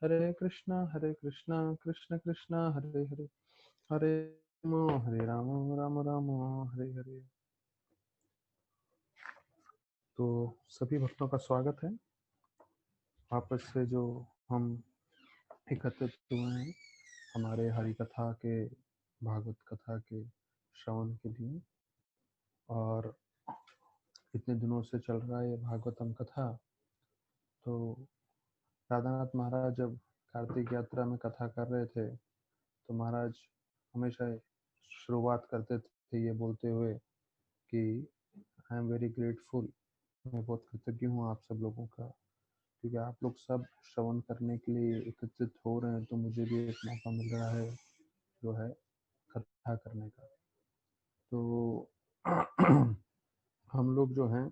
हरे कृष्णा कृष्ण कृष्णा हरे हरे, हरे राम राम राम हरे हरे। तो सभी भक्तों का स्वागत है वापस से जो हम एकत्रित हुए हैं हमारे हरि कथा के, भागवत कथा के श्रवण के लिए। और इतने दिनों से चल रहा है ये भागवतम कथा। तो राधानाथ महाराज जब कार्तिक यात्रा में कथा कर रहे थे तो महाराज हमेशा शुरुआत करते थे ये बोलते हुए कि आई एम वेरी ग्रेटफुल, मैं बहुत कृतज्ञ हूँ आप सब लोगों का, क्योंकि आप लोग सब श्रवण करने के लिए एकत्रित हो रहे हैं, तो मुझे भी एक मौका मिल रहा है जो है कथा करने का। तो हम लोग जो हैं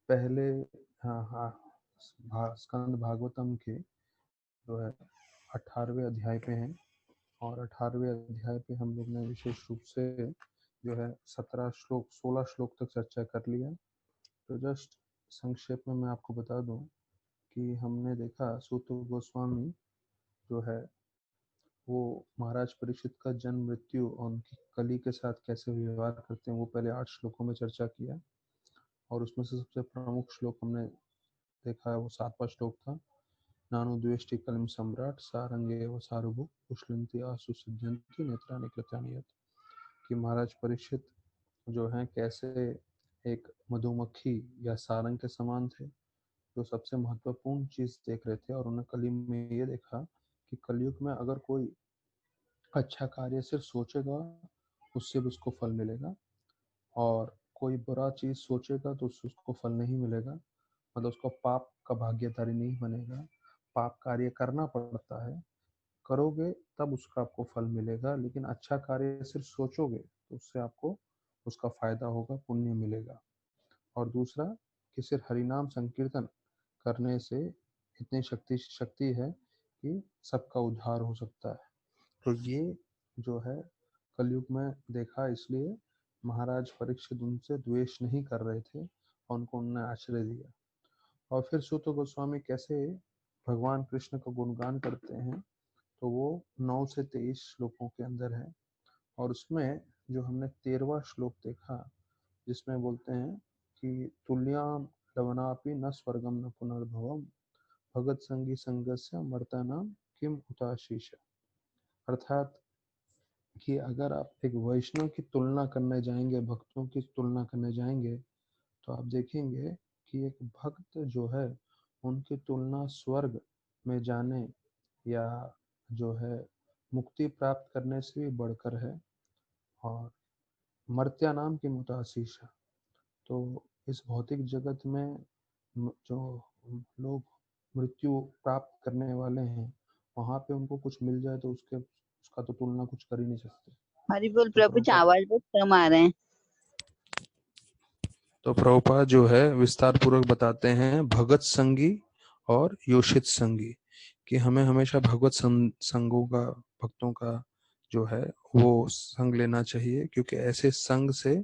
पहले, हाँ हाँ, स्कंद भागवतम के जो है 18वें अध्याय पे हैं। और 18वें अध्याय पे हम लोग ने विशेष रूप से जो है 16 श्लोक तक चर्चा कर लिया। तो जस्ट संक्षेप में मैं आपको बता दूं कि हमने देखा सूत गोस्वामी जो है वो महाराज परीक्षित का जन्म मृत्यु और उनकी कली के साथ कैसे व्यवहार करते हैं वो पहले 8 श्लोकों में चर्चा किया। और उसमें से सबसे प्रमुख श्लोक हमने देखा है वो 7वां श्लोक था। नानु द्वेष्टि कलिम सम्राट सारंगे व सारुभु पुष्लिंति आसु सिद्ध्यंति नेत्राणि कृत्यानियत। कि महाराज परीक्षित जो हैं कैसे एक मधुमक्खी या सारंग के समान थे, जो सबसे महत्वपूर्ण चीज देख रहे थे। और उन्होंने कली में ये देखा कि कलयुग में अगर कोई अच्छा कार्य सिर्फ सोचेगा उससे भी उसको फल मिलेगा, और कोई बुरा चीज सोचेगा तो उससे उसको फल नहीं मिलेगा, मतलब उसको पाप का भागीदारी नहीं बनेगा। पाप कार्य करना पड़ता है, करोगे तब उसका आपको फल मिलेगा, लेकिन अच्छा कार्य सिर्फ सोचोगे तो उससे आपको उसका फायदा होगा, पुण्य मिलेगा। और दूसरा कि सिर्फ हरिनाम संकीर्तन करने से इतनी शक्ति है कि सबका उद्धार हो सकता है। तो ये जो है कलयुग में देखा, इसलिए महाराज परीक्षित उनसे द्वेष नहीं कर रहे थे और उनको उन्होंने आश्रय दिया। और फिर सूत गोस्वामी कैसे भगवान कृष्ण का गुणगान करते हैं, तो वो 9 से 23 श्लोकों के अंदर है। और उसमें जो हमने 13वां श्लोक देखा जिसमें बोलते हैं कि तुल्याम लवनापि न स्वर्गम न पुनर्भवम भगत संगी संगस्य मर्ता नाम किम हुताशीष। अर्थात कि अगर आप एक वैष्णव की तुलना करने जाएंगे, भक्तों की तुलना करने जाएंगे, तो आप देखेंगे कि एक भक्त जो है उनकी तुलना स्वर्ग में जाने या जो है मुक्ति प्राप्त करने से भी बढ़कर है। और मर्त्या नाम की मुताशीष। तो इस भौतिक जगत में जो लोग मृत्यु प्राप्त करने वाले हैं वहां पे उनको कुछ मिल जाए तो उसके उसका तो तुलना कुछ कर ही नहीं सकते। हरि बोल तो प्रभु, प्रभुपाद आवाज बहुत कम आ रहे हैं। जो है विस्तार पूर्वक बताते हैं भगत संगी और योषित संगी, कि हमें हमेशा भगवत संगों का, भक्तों का जो है वो संग लेना चाहिए, क्योंकि ऐसे संग से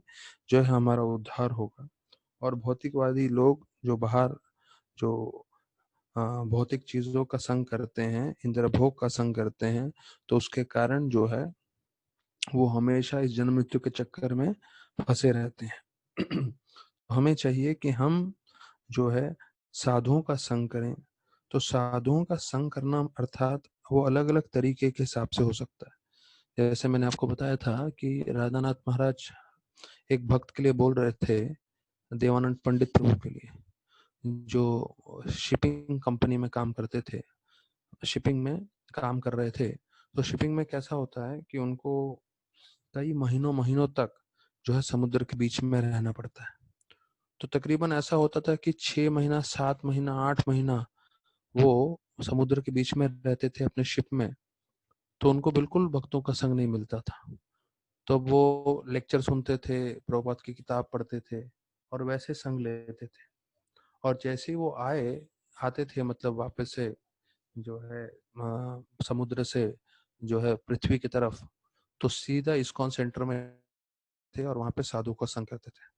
जो है हमारा उद्धार होगा। और भौतिकवादी लोग जो बाहर जो भौतिक चीजों का संग करते हैं, इंद्र भोग का संग करते हैं, तो उसके कारण जो है वो हमेशा इस जन्म मृत्यु के चक्कर में फंसे रहते हैं। हमें चाहिए कि हम जो है साधुओं का संग करें। तो साधुओं का संग करना अर्थात वो अलग अलग तरीके के हिसाब से हो सकता है। जैसे मैंने आपको बताया था कि राधानाथ महाराज एक भक्त के लिए बोल रहे थे, देवानंद पंडित प्रभु के लिए, जो शिपिंग कंपनी में काम करते थे, शिपिंग में काम कर रहे थे। तो शिपिंग में कैसा होता है कि उनको कई महीनों महीनों तक जो है समुद्र के बीच में रहना पड़ता है। तो तकरीबन ऐसा होता था कि 6 महीना, 7 महीना, 8 महीना वो समुद्र के बीच में रहते थे अपने शिप में। तो उनको बिल्कुल भक्तों का संग नहीं मिलता था। तो वो लेक्चर सुनते थे, प्रभुपाद की किताब पढ़ते थे और वैसे संग लेते थे। और जैसे ही वो आते थे, मतलब वापस से जो है समुद्र से जो है पृथ्वी की तरफ, तो सीधा इस्कॉन सेंटर में थे और वहां पे साधु का संग करते थे।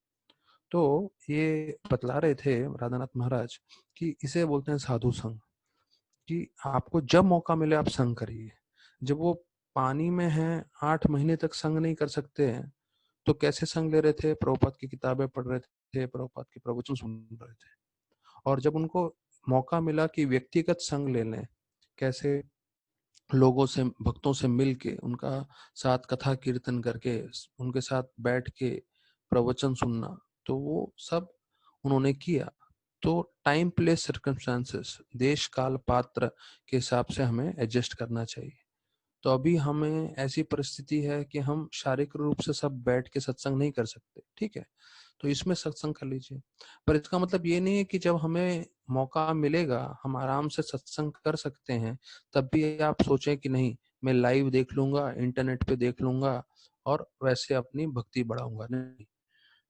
तो ये बतला रहे थे राधानाथ महाराज कि इसे बोलते हैं साधु संग, कि आपको जब मौका मिले आप संग करिए। जब वो पानी में हैं, 8 महीने तक संग नहीं कर सकते हैं, तो कैसे संग ले रहे थे? प्रभुपाद की किताबें पढ़ रहे थे, प्रभुपाद के प्रवचन सुन रहे थे। और जब उनको मौका मिला कि व्यक्तिगत संग ले लें, कैसे लोगों से, भक्तों से मिल के, उनका साथ कथा कीर्तन करके, उनके साथ बैठ के प्रवचन सुनना, तो वो सब उन्होंने किया। तो टाइम प्लेस सर्कमस्टांसेस, देश काल पात्र के हिसाब से हमें एडजस्ट करना चाहिए। तो अभी हमें ऐसी परिस्थिति है कि हम शारीरिक रूप से सब बैठ के सत्संग नहीं कर सकते, ठीक है, तो इसमें सत्संग कर लीजिए। पर इसका मतलब ये नहीं है कि जब हमें मौका मिलेगा हम आराम से सत्संग कर सकते हैं, तब भी आप सोचें कि नहीं मैं लाइव देख लूंगा, इंटरनेट पे देख लूंगा और वैसे अपनी भक्ति बढ़ाऊंगा। नहीं,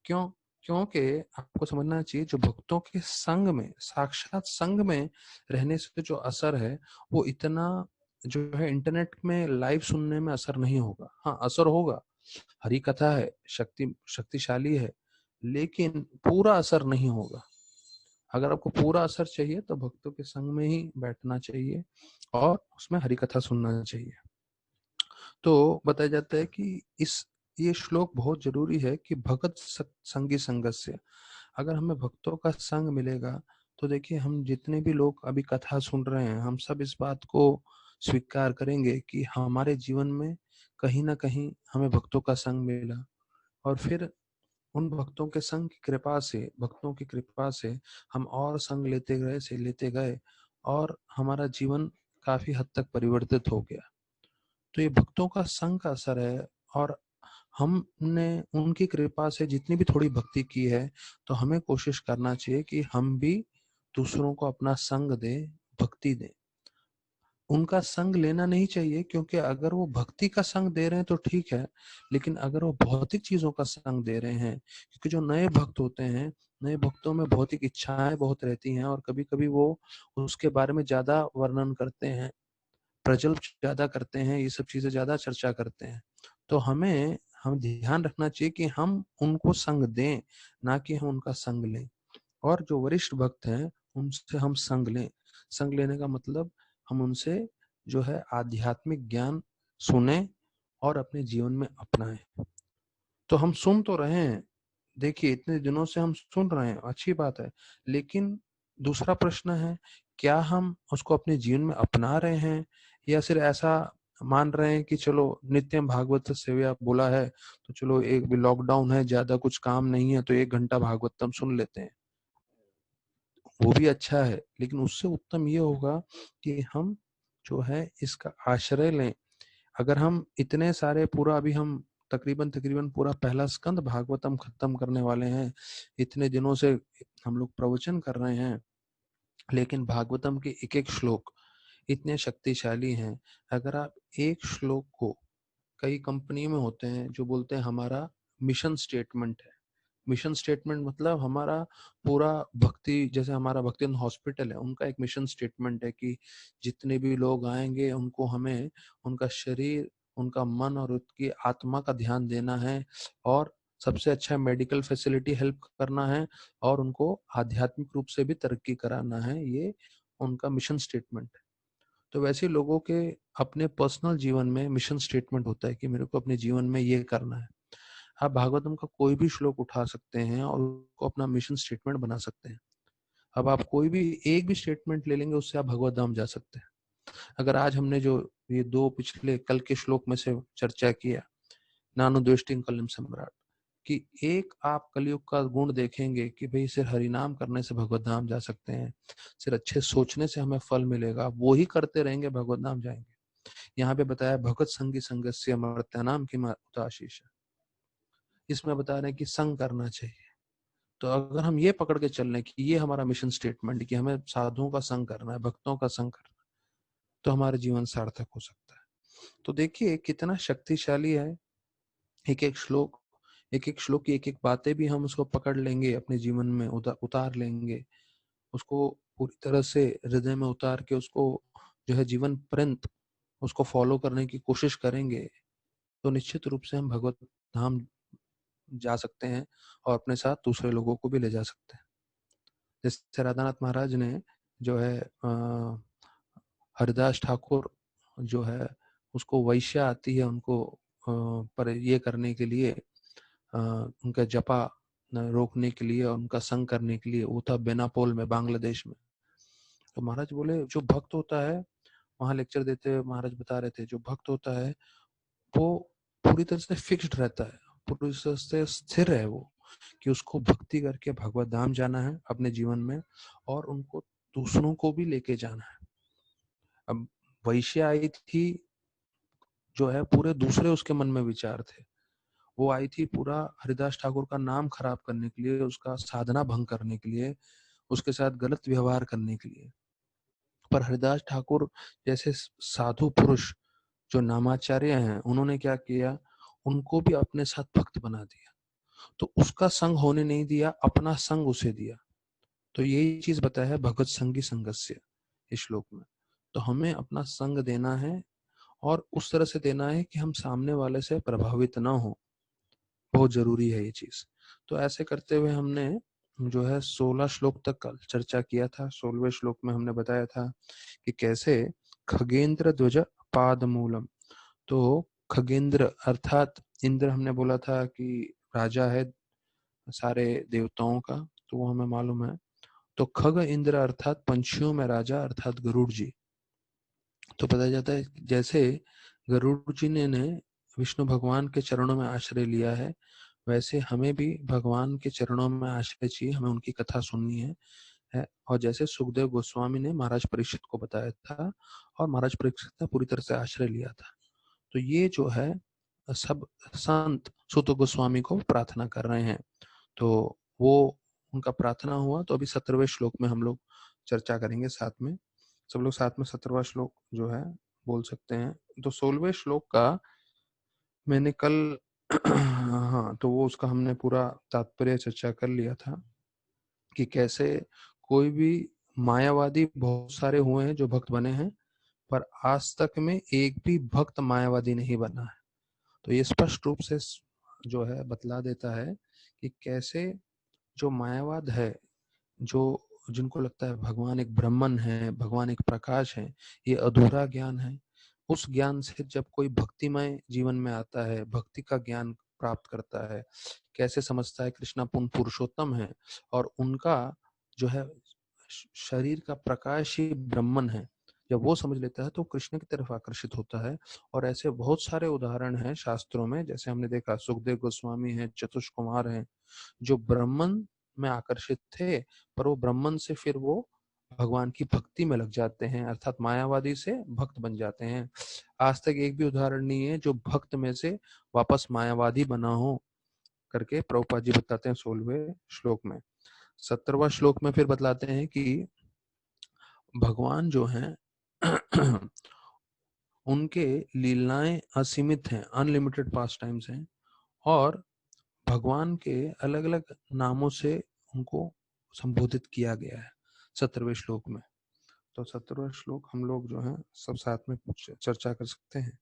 क्यों? क्योंकि आपको समझना चाहिए जो भक्तों के संग में, साक्षात संग में रहने से जो असर है, वो इतना जो है इंटरनेट में लाइव सुनने में असर नहीं होगा। हाँ, असर होगा, हरी कथा है, शक्तिशाली है, लेकिन पूरा असर नहीं होगा। अगर आपको पूरा असर चाहिए तो भक्तों के संग में ही बैठना चाहिए और उसमें हरी कथा सुनना चाहिए। तो बताया जाता है कि ये श्लोक बहुत जरूरी है कि भगत संगी संगस्य। अगर हमें भक्तों का संग मिलेगा तो देखिए, हम जितने भी लोग अभी कथा सुन रहे हैं, हम सब इस बात को स्वीकार करेंगे कि हमारे जीवन में कहीं ना कहीं हमें भक्तों का संग मिला। और फिर उन भक्तों के संग की कृपा से, भक्तों की कृपा से हम और संग लेते गए और हमारा जीवन काफी हद तक परिवर्तित हो गया। तो ये भक्तों का संग का असर है। और हमने उनकी कृपा से जितनी भी थोड़ी भक्ति की है, तो हमें कोशिश करना चाहिए कि हम भी दूसरों को अपना संग दें, भक्ति दें। उनका संग लेना नहीं चाहिए, क्योंकि अगर वो भक्ति का संग दे रहे हैं तो ठीक है, लेकिन अगर वो भौतिक चीजों का संग दे रहे हैं, क्योंकि जो नए भक्त होते हैं, नए भक्तों में भौतिक इच्छाएं बहुत रहती हैं और कभी कभी वो उसके बारे में ज्यादा वर्णन करते हैं, प्रजल्प ज्यादा करते हैं, ये सब चीजें ज्यादा चर्चा करते हैं। तो हम ध्यान रखना चाहिए कि हम उनको संग दें, ना कि हम उनका संग लें। और जो वरिष्ठ भक्त हैं उनसे हम संग लें। संग लेने का मतलब हम उनसे जो है आध्यात्मिक ज्ञान सुने और अपने जीवन में अपनाएं। तो हम सुन तो रहे हैं, देखिए इतने दिनों से हम सुन रहे हैं, अच्छी बात है, लेकिन दूसरा प्रश्न है, क्या हम उसको अपने जीवन में अपना रहे हैं, या सिर्फ ऐसा मान रहे हैं कि चलो नित्यम भागवत सेवा बोला है, तो चलो एक भी लॉकडाउन है, ज्यादा कुछ काम नहीं है, तो 1 घंटा भागवतम सुन लेते हैं। वो भी अच्छा है, लेकिन उससे उत्तम ये होगा कि हम जो है इसका आश्रय लें। अगर हम इतने सारे पूरा, अभी हम तकरीबन तकरीबन पूरा पहला स्कंद भागवतम खत्म करने वाले हैं, इतने दिनों से हम लोग प्रवचन कर रहे हैं, लेकिन भागवतम के एक एक श्लोक इतने शक्तिशाली हैं। अगर आप एक श्लोक को, कई कंपनी में होते हैं जो बोलते हैं हमारा मिशन स्टेटमेंट है। मिशन स्टेटमेंट मतलब हमारा पूरा भक्ति, जैसे हमारा भक्ति हॉस्पिटल है, उनका एक मिशन स्टेटमेंट है कि जितने भी लोग आएंगे उनको हमें उनका शरीर, उनका मन और उनकी आत्मा का ध्यान देना है, और सबसे अच्छा मेडिकल फैसिलिटी हेल्प करना है, और उनको आध्यात्मिक रूप से भी तरक्की कराना है। ये उनका मिशन स्टेटमेंट है। तो वैसे लोगों के अपने पर्सनल जीवन में मिशन स्टेटमेंट होता है कि मेरे को अपने जीवन में ये करना है। आप भागवतम का कोई भी श्लोक उठा सकते हैं और उसको अपना मिशन स्टेटमेंट बना सकते हैं। अब आप कोई भी एक भी स्टेटमेंट ले लेंगे, उससे आप भगवत धाम जा सकते हैं। अगर आज हमने जो ये 2 पिछले कल के श्लोक में से चर्चा किया, नानु द्वेष्टिं कलिम सम्राट, कि एक आप कलयुग का गुण देखेंगे कि भाई सिर्फ हरिनाम करने से भगवत धाम जा सकते हैं, सिर्फ अच्छे सोचने से हमें फल मिलेगा, वो ही करते रहेंगे भगवत धाम जाएंगे। यहाँ पे बताया भगत संगी संगस्य मर्त्यानाम की आशीष, इसमें बता रहे हैं कि संग करना चाहिए। तो अगर हम ये पकड़ के चल रहे हैं कि ये हमारा मिशन स्टेटमेंट कि हमें साधुओं का संग करना है, भक्तों का संग करना है, तो हमारा जीवन सार्थक हो सकता है। तो देखिए कितना शक्तिशाली है एक एक श्लोक। एक एक श्लोक की एक एक बातें भी हम उसको पकड़ लेंगे, अपने जीवन में उतार लेंगे, उसको पूरी तरह से हृदय में उतार के उसको जो है जीवन पर्यंत उसको फॉलो करने की कोशिश करेंगे, तो निश्चित रूप से हम भगवत धाम जा सकते हैं और अपने साथ दूसरे लोगों को भी ले जा सकते हैं। जैसे राधानाथ महाराज ने जो है हरिदास ठाकुर जो है उसको वैश्या आती है उनको पर ये करने के लिए, उनका जपा रोकने के लिए और उनका संग करने के लिए। वो था बेनापोल में, बांग्लादेश में। तो महाराज बोले जो भक्त होता है, वहां लेक्चर देते हुए महाराज बता रहे थे, जो भक्त होता है वो पूरी तरह से फिक्स्ड रहता है, पूरी तरह से स्थिर है वो, कि उसको भक्ति करके भगवत धाम जाना है अपने जीवन में, और उनको दूसरों को भी लेके जाना है। अब वैश्य आई थी जो है, पूरे दूसरे उसके मन में विचार थे। वो आई थी पूरा हरिदास ठाकुर का नाम खराब करने के लिए, उसका साधना भंग करने के लिए, उसके साथ गलत व्यवहार करने के लिए। पर हरिदास ठाकुर जैसे साधु पुरुष जो नामाचार्य हैं, उन्होंने क्या किया, उनको भी अपने साथ भक्त बना दिया। तो उसका संग होने नहीं दिया, अपना संग उसे दिया। तो यही चीज बताया है भगवत संगी संगस्य इस श्लोक में। तो हमें अपना संग देना है, और उस तरह से देना है कि हम सामने वाले से प्रभावित ना हो। बहुत जरूरी है ये चीज। तो ऐसे करते हुए हमने जो है 16 श्लोक तक कल चर्चा किया था। 16वें श्लोक में हमने बताया था कि कैसे खगेंद्र ध्वज पाद मूलम। तो खगेंद्र अर्थात इंद्र, हमने बोला था कि राजा है सारे देवताओं का, तो वो हमें मालूम है। तो खग इंद्र अर्थात पंछियों में राजा, अर्थात गरुड़ जी। तो पता जाता है जैसे गरुड़ जी ने विष्णु भगवान के चरणों में आश्रय लिया है, वैसे हमें भी भगवान के चरणों में आश्रय चाहिए, हमें उनकी कथा सुननी है। और जैसे सुखदेव गोस्वामी ने महाराज परीक्षित को बताया था, और महाराज परीक्षित ने पूरी तरह से आश्रय लिया था। तो ये जो है सब संत सुत गोस्वामी को प्रार्थना कर रहे हैं। तो वो उनका प्रार्थना हुआ। तो अभी 17वें श्लोक में हम लोग चर्चा करेंगे साथ में। सब लोग साथ में 17वां श्लोक जो है बोल सकते हैं। तो 16वें श्लोक का मैंने कल हाँ, तो वो उसका हमने पूरा तात्पर्य चर्चा कर लिया था कि कैसे कोई भी मायावादी बहुत सारे हुए हैं जो भक्त बने हैं, पर आज तक में एक भी भक्त मायावादी नहीं बना है। तो ये स्पष्ट रूप से जो है बतला देता है कि कैसे जो मायावाद है, जो जिनको लगता है भगवान एक ब्रह्मन है, भगवान एक प्रकाश है, ये अधूरा ज्ञान है। उस ज्ञान से जब कोई भक्तिमय जीवन में आता है, भक्ति का ज्ञान प्राप्त करता है, कैसे समझता है कृष्णा पूर्ण पुरुषोत्तम है, और उनका जो है शरीर का प्रकाश ही ब्रह्मन है, जब वो समझ लेता है तो कृष्ण की तरफ आकर्षित होता है। और ऐसे बहुत सारे उदाहरण हैं शास्त्रों में, जैसे हमने देखा सुखदेव गोस्वामी हैं, चतुष कुमार हैं, जो ब्राह्मण में आकर्षित थे, पर वो ब्राह्मण से फिर वो भगवान की भक्ति में लग जाते हैं, अर्थात मायावादी से भक्त बन जाते हैं। आज तक एक भी उदाहरण नहीं है जो भक्त में से वापस मायावादी बना हो करके प्रभुपाद जी बताते हैं 16वें श्लोक में। 17वां श्लोक में फिर बतलाते हैं कि भगवान जो हैं उनके लीलाएं असीमित हैं, अनलिमिटेड पास टाइम्स हैं, और भगवान के अलग अलग नामों से उनको संबोधित किया गया है 17वें श्लोक में। तो 17वां श्लोक हम लोग जो है सब साथ में चर्चा कर सकते हैं।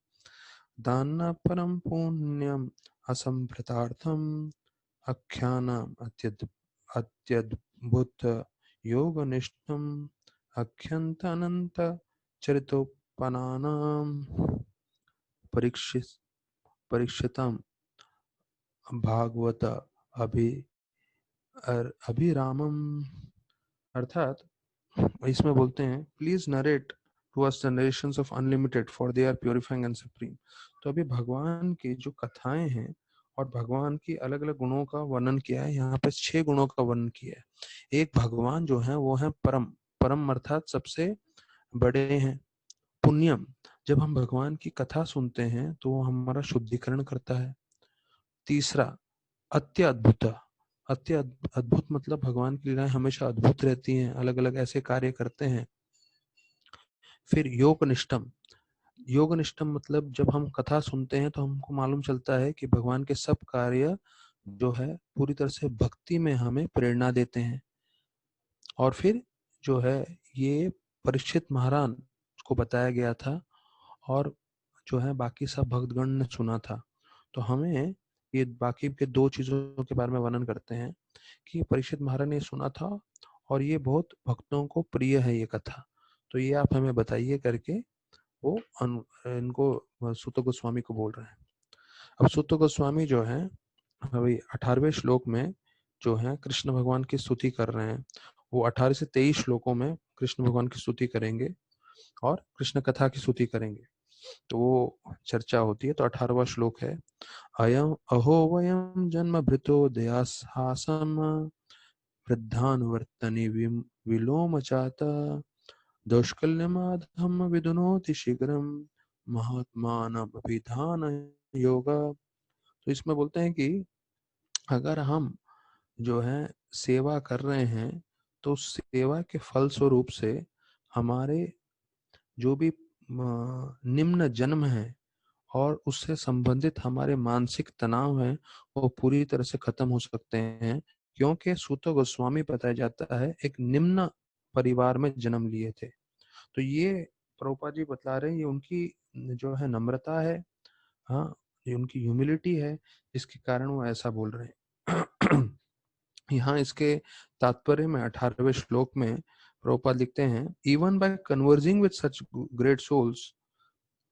दान परम पुण्यम असंभृतार्थम अख्यानम अत्यद्भुत योग निष्ठम अख्यंत अनंत चरितोपनानाम परीक्षित परीक्षितम भागवत अभि अभिरामम। अर्थात इसमें बोलते हैं please narrate to us the narrations of unlimited for they are purifying and supreme. तो अभी भगवान की जो कथाएं हैं और भगवान की अलग अलग गुणों का वर्णन किया है। यहाँ पे 6 गुणों का वर्णन किया है। एक भगवान जो है वो है परम, परम अर्थात सबसे बड़े हैं। पुण्यम, जब हम भगवान की कथा सुनते हैं तो वो हमारा शुद्धिकरण करता है। तीसरा अत्य अद्भुत, अत्य अद्भुत मतलब भगवान की लीलाएं हमेशा अद्भुत रहती हैं, अलग अलग ऐसे कार्य करते हैं। फिर योग निष्ठम, योग निष्ठम मतलब जब हम कथा सुनते हैं तो हमको मालूम चलता है कि भगवान के सब कार्य जो है पूरी तरह से भक्ति में हमें प्रेरणा देते हैं। और फिर जो है ये परीक्षित महाराज को बताया गया था, और जो है बाकी सब भक्तगण ने सुना था। तो हमें ये बाकी के 2 चीजों के बारे में वर्णन करते हैं कि परीक्षित महाराज ने सुना था और ये बहुत भक्तों को प्रिय है ये कथा। तो ये आप हमें बताइए करके वो इनको सूत गोस्वामी को बोल रहे हैं। अब सूत गोस्वामी जो है अभी 18वें श्लोक में जो है कृष्ण भगवान की स्तुति कर रहे हैं। वो 18 से 23 श्लोकों में कृष्ण भगवान की स्तुति करेंगे और कृष्ण कथा की स्तुति करेंगे। तो वो चर्चा होती है। तो 18वां श्लोक है, अयम अहो वयम जन्म भृतो दयासहासम वृद्धानुवर्तनि विलोम चाता दौष्कल्यमाधम विदुनोति शीघ्रम महात्मानमभिधान योगा। तो इसमें बोलते हैं कि अगर हम जो है सेवा कर रहे हैं तो सेवा के फल स्वरूप से हमारे जो भी निम्न जन्म है और उससे संबंधित हमारे मानसिक तनाव हैं वो पूरी तरह से खत्म हो सकते हैं, क्योंकि सूत गोस्वामी बताया जाता है एक निम्न परिवार में जन्म लिए थे। तो ये प्रभुपाद जी बतला रहे हैं, ये उनकी जो है नम्रता है, हाँ, ये उनकी ह्यूमिलिटी है, जिसके कारण वो ऐसा बोल रहे हैं। यहाँ इसके तात्पर्य में 18वें श्लोक में प्रभुपाद लिखते हैं, even by conversing with such great souls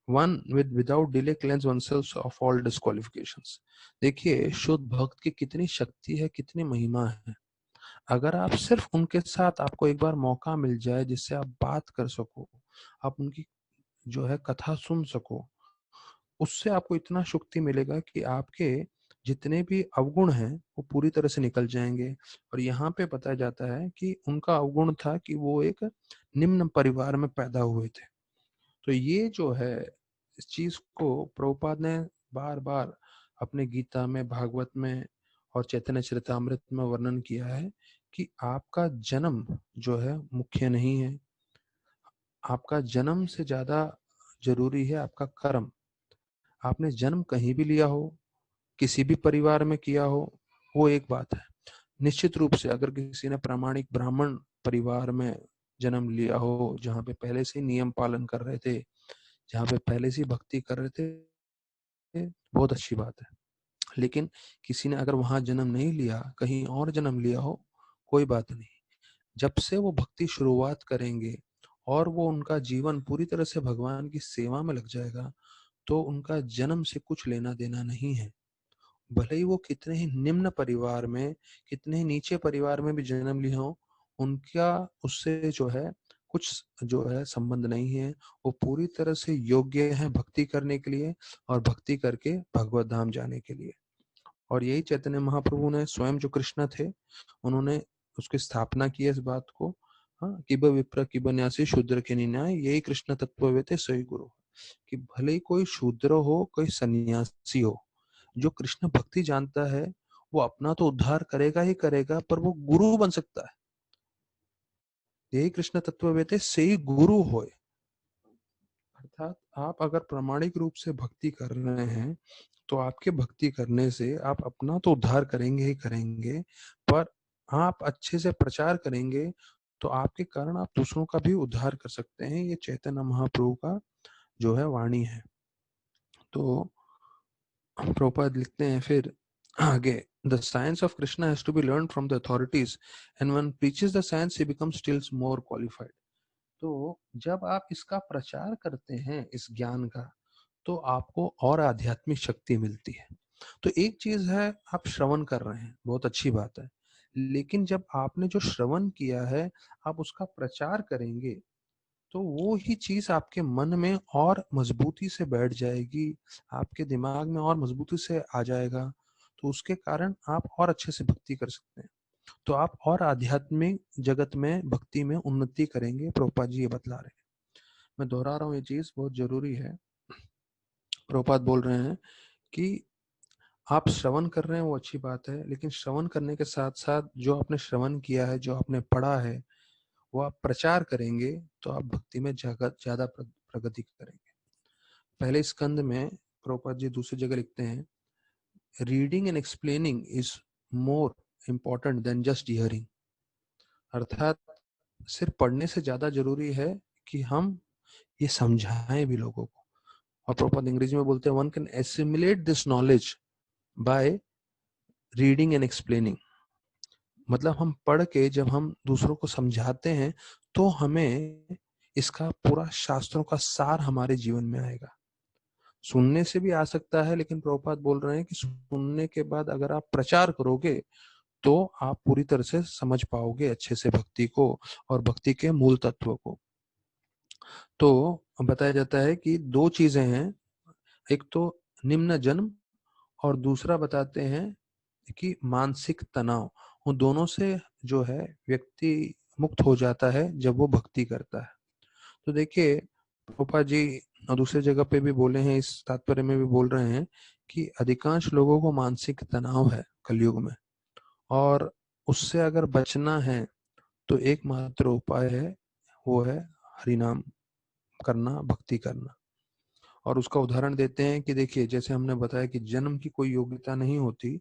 one without delay cleanses oneself of all disqualifications. देखिए शुद्ध भक्त की कितनी शक्ति है, कितनी महिमा है। अगर आप सिर्फ उनके साथ, आपको एक बार मौका मिल जाए जिससे आप बात कर सको, आप उनकी जो है कथा सुन सको, उससे आपको इतना शक्ति मिलेगा कि आपके जितने भी अवगुण हैं वो पूरी तरह से निकल जाएंगे। और यहाँ पे बताया जाता है कि उनका अवगुण था कि वो एक निम्न परिवार में पैदा हुए थे। तो ये जो है इस चीज को प्रभुपाद ने बार बार अपने गीता में, भागवत में और चैतन्य चरितामृत में वर्णन किया है कि आपका जन्म जो है मुख्य नहीं है, आपका जन्म से ज्यादा जरूरी है आपका कर्म। आपने जन्म कहीं भी लिया हो, किसी भी परिवार में किया हो, वो एक बात है। निश्चित रूप से अगर किसी ने प्रामाणिक ब्राह्मण परिवार में जन्म लिया हो, जहाँ पे पहले से नियम पालन कर रहे थे, जहाँ पे पहले से भक्ति कर रहे थे, बहुत अच्छी बात है। लेकिन किसी ने अगर वहां जन्म नहीं लिया, कहीं और जन्म लिया हो, कोई बात नहीं। जब से वो भक्ति शुरुआत करेंगे और वो उनका जीवन पूरी तरह से भगवान की सेवा में लग जाएगा, तो उनका जन्म से कुछ लेना देना नहीं है। भले ही वो कितने ही निम्न परिवार में, कितने ही नीचे परिवार में भी जन्म लिए हों, उनका उससे जो है कुछ जो है संबंध नहीं है। वो पूरी तरह से योग्य है भक्ति करने के लिए और भक्ति करके भगवत धाम जाने के लिए। और यही चैतन्य महाप्रभु ने स्वयं जो कृष्ण थे, उन्होंने उसकी स्थापना की है इस बात को, हाँ, किब विप्र किब न्यासी शूद्र के न्याय, यही कृष्ण तत्व थे सही गुरु। कि भले ही कोई शूद्र हो, कोई सन्यासी हो, जो कृष्ण भक्ति जानता है वो अपना तो उद्धार करेगा ही करेगा, पर वो गुरु बन सकता है। यही कृष्ण तत्व थे सही गुरु होए। अर्थात आप अगर प्रामाणिक रूप से भक्ति कर रहे हैं तो आपके भक्ति करने से आप अपना तो उद्धार करेंगे ही करेंगे, पर आप अच्छे से प्रचार करेंगे तो आपके कारण आप दूसरों का भी उद्धार कर सकते हैं। ये चैतन्य महाप्रभु का जो है वाणी है। तो प्रभुपाद लिखते हैं फिर आगे, the science of Krishna has to be learn from the authorities and one preaches the science he becomes still more qualified. तो जब आप इसका प्रचार करते हैं इस ज्ञान का, तो आपको और आध्यात्मिक शक्ति मिलती है। तो एक चीज है आप श्रवण कर रहे हैं, बहुत अच्छी बात है, लेकिन जब आपने जो श्रवण किया है आप उसका प्रचार करेंगे तो वो ही चीज आपके मन में और मजबूती से बैठ जाएगी, आपके दिमाग में और मजबूती से आ जाएगा। तो उसके कारण आप और अच्छे से भक्ति कर सकते हैं। तो आप और आध्यात्मिक जगत में भक्ति में उन्नति करेंगे। प्रभुपाद जी ये बतला रहे हैं, मैं दोहरा रहा हूँ, ये चीज बहुत जरूरी है। प्रभुपाद बोल रहे हैं कि आप श्रवण कर रहे हैं वो अच्छी बात है, लेकिन श्रवण करने के साथ साथ जो आपने श्रवण किया है, जो आपने पढ़ा है, वो आप प्रचार करेंगे तो आप भक्ति में ज्यादा प्रगति करेंगे। पहले स्कंद में प्रभुपाद जी दूसरी जगह लिखते हैं, reading and explaining is more important then just hearing. अर्थात सिर्फ पढ़ने से ज्यादा जरूरी है कि हम ये समझाएं भी लोगों को। और प्रभुपाद अंग्रेजी में बोलते हैं, one can assimilate this knowledge by reading and explaining. मतलब हम पढ़ के जब हम दूसरों को समझाते हैं तो हमें इसका पूरा शास्त्रों का सार हमारे जीवन में आएगा। सुनने से भी आ सकता है, लेकिन प्रभुपाद बोल रहे हैं कि सुनने के बाद अगर आप प्रचार करोगे तो आप पूरी तरह से समझ पाओगे अच्छे से भक्ति को और भक्ति के मूल तत्व को। तो बताया जाता है कि दो चीजें हैं, एक तो निम्न जन्म और दूसरा बताते हैं कि मानसिक तनाव। उन दोनों से जो है व्यक्ति मुक्त हो जाता है जब वो भक्ति करता है। तो देखिए प्रभुपाद जी और दूसरे जगह पे भी बोले हैं, इस तात्पर्य में भी बोल रहे हैं कि अधिकांश लोगों को मानसिक तनाव है कलयुग में, और उससे अगर बचना है तो एकमात्र उपाय है, वो है हरिनाम करना, भक्ति करना। और उसका उदाहरण देते हैं कि देखिए जैसे हमने बताया कि जन्म की कोई योग्यता नहीं होती।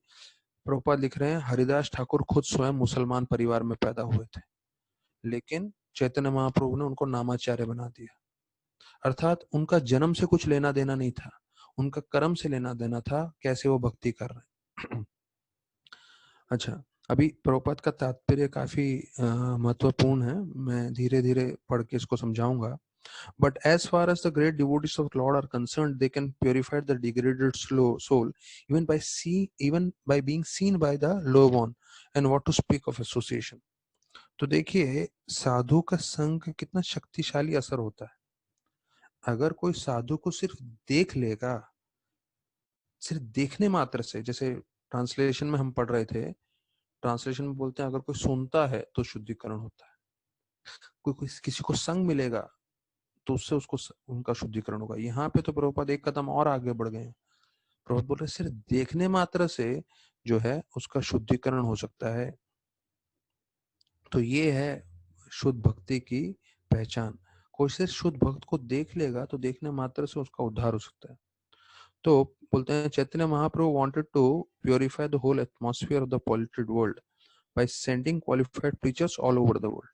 प्रभुपाद लिख रहे हैं हरिदास ठाकुर खुद स्वयं मुसलमान परिवार में पैदा हुए थे, लेकिन चैतन्य महाप्रभु ने उनको नामाचार्य बना दिया। अर्थात उनका जन्म से कुछ लेना देना नहीं था, उनका कर्म से लेना देना था, कैसे वो भक्ति कर रहे हैं। अच्छा, अभी प्रभुपाद का तात्पर्य काफी महत्वपूर्ण है, मैं धीरे धीरे पढ़ के इसको समझाऊंगा। But as far as the great devotees of Lord are concerned, they can purify the degraded soul even by being seen by the lowborn, and what to speak of association. तो देखिए साधु का संग कितना शक्तिशाली असर होता है। अगर कोई साधु को सिर्फ देख लेगा, सिर्फ देखने मात्र से, जैसे ट्रांसलेशन में हम पढ़ रहे थे, ट्रांसलेशन में बोलते हैं अगर कोई सुनता है तो शुद्धिकरण होता है, कोई किसी को संग मिलेगा तो उससे उसको उनका शुद्धिकरण होगा। यहाँ पे तो प्रभुपाद एक कदम और आगे बढ़ गए हैं। प्रभुपाद बोल रहे सिर्फ देखने मात्र से जो है उसका शुद्धिकरण हो सकता है। तो ये है शुद्ध भक्ति की पहचान। कोई सिर्फ शुद्ध भक्त को देख लेगा तो देखने मात्र से उसका उद्धार हो सकता है। तो बोलते हैं Chaitanya Mahaprabhu wanted to purify the whole atmosphere of the polluted world by sending qualified preachers all over the world,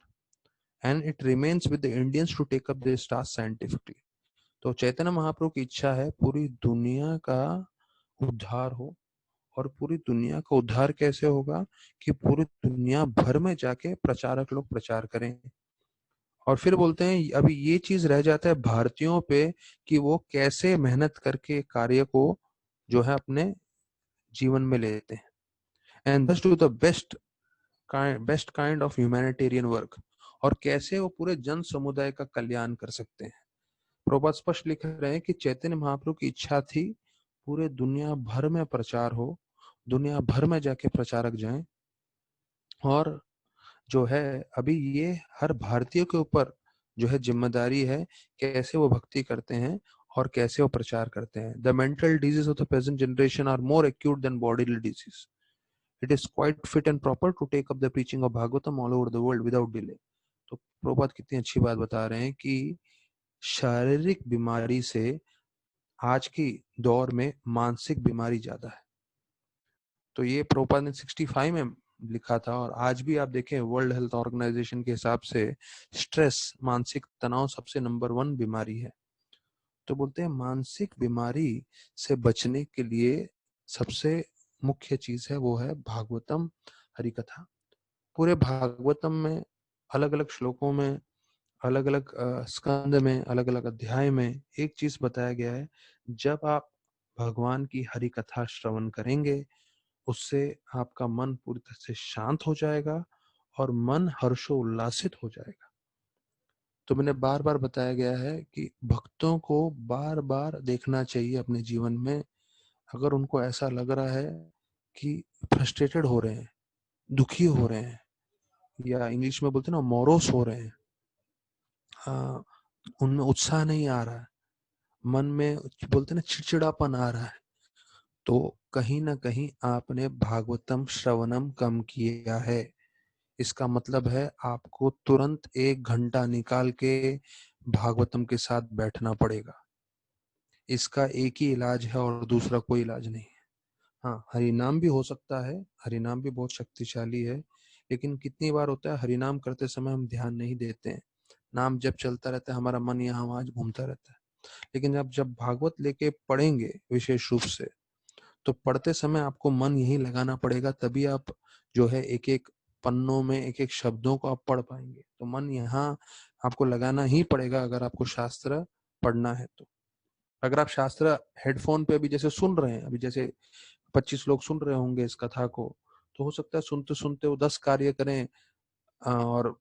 and it remains with the Indians to take up this task scientifically. तो चैतन्य महाप्रभु की इच्छा है पूरी दुनिया का उद्धार हो। और पूरी दुनिया का उद्धार कैसे होगा कि पूरी दुनिया भर में जाके प्रचारक लोग प्रचार करें। और फिर बोलते हैं अभी ये चीज रह जाता है भारतीयों पे कि वो कैसे मेहनत करके कार्य को जो है अपने जीवन में लेते हैं, and thus do the best kind of humanitarian work, और कैसे वो पूरे जन समुदाय का कल्याण कर सकते हैं। प्रभुपाद स्पष्ट लिख रहे हैं कि चैतन्य महाप्रभु की इच्छा थी पूरे दुनिया भर में प्रचार हो, दुनिया भर में जाके प्रचारक जाएं, और जो है अभी ये हर भारतीय के ऊपर जो है जिम्मेदारी है कैसे वो भक्ति करते हैं और कैसे वो प्रचार करते हैं। The mental disease of the present generation are more acute than bodily disease. It is quite fit and proper to take up the preaching of Bhagavatam all over the world without delay. तो प्रभुपाद कितनी अच्छी बात बता रहे हैं कि शारीरिक बीमारी से आज की दौर में मानसिक बीमारी ज्यादा है। तो ये प्रभुपाद ने 65 में लिखा था, और आज भी आप देखें वर्ल्ड हेल्थ ऑर्गेनाइजेशन के हिसाब से स्ट्रेस, मानसिक तनाव सबसे नंबर 1 बीमारी है। तो बोलते हैं मानसिक बीमारी से बचने के लिए सबसे मुख्य चीज है वो है भागवतम, हरि कथा। पूरे भागवतम में अलग अलग श्लोकों में, अलग अलग स्कंद में, अलग अलग अध्याय में एक चीज बताया गया है, जब आप भगवान की हरि कथा श्रवण करेंगे उससे आपका मन पूरी तरह से शांत हो जाएगा और मन हर्षोल्लासित हो जाएगा। तो मैंने बार बार बताया गया है कि भक्तों को बार बार देखना चाहिए अपने जीवन में। अगर उनको ऐसा लग रहा है कि फ्रस्ट्रेटेड हो रहे हैं, दुखी हो रहे हैं, या इंग्लिश में बोलते हैं ना मोरोस हो रहे हैं, उनमें उत्साह नहीं आ रहा है, मन में बोलते हैं ना चिड़चिड़ापन आ रहा है, तो कहीं ना कहीं आपने भागवतम श्रवणम कम किया है। इसका मतलब है आपको तुरंत 1 घंटा निकाल के भागवतम के साथ बैठना पड़ेगा। इसका एक ही इलाज है और दूसरा कोई इलाज नहीं है। हाँ, हरिनाम भी हो सकता है, हरिनाम भी बहुत शक्तिशाली है, लेकिन कितनी बार होता है हरिनाम करते समय हम ध्यान नहीं देते हैं, नाम जब चलता रहता है हमारा मन यहाँ वहां घूमता रहता है। लेकिन जब भागवत लेके पढ़ेंगे विशेष रूप से, तो पढ़ते समय आपको मन यही लगाना पड़ेगा, तभी आप जो है एक एक पन्नों में एक एक शब्दों को आप पढ़ पाएंगे। तो मन यहाँ आपको लगाना ही पड़ेगा अगर आपको शास्त्र पढ़ना है तो। अगर आप शास्त्र हेडफोन पे अभी जैसे सुन रहे हैं, अभी जैसे 25 लोग सुन रहे होंगे इस कथा को, तो हो सकता है सुनते सुनते वो 10 कार्य करें, और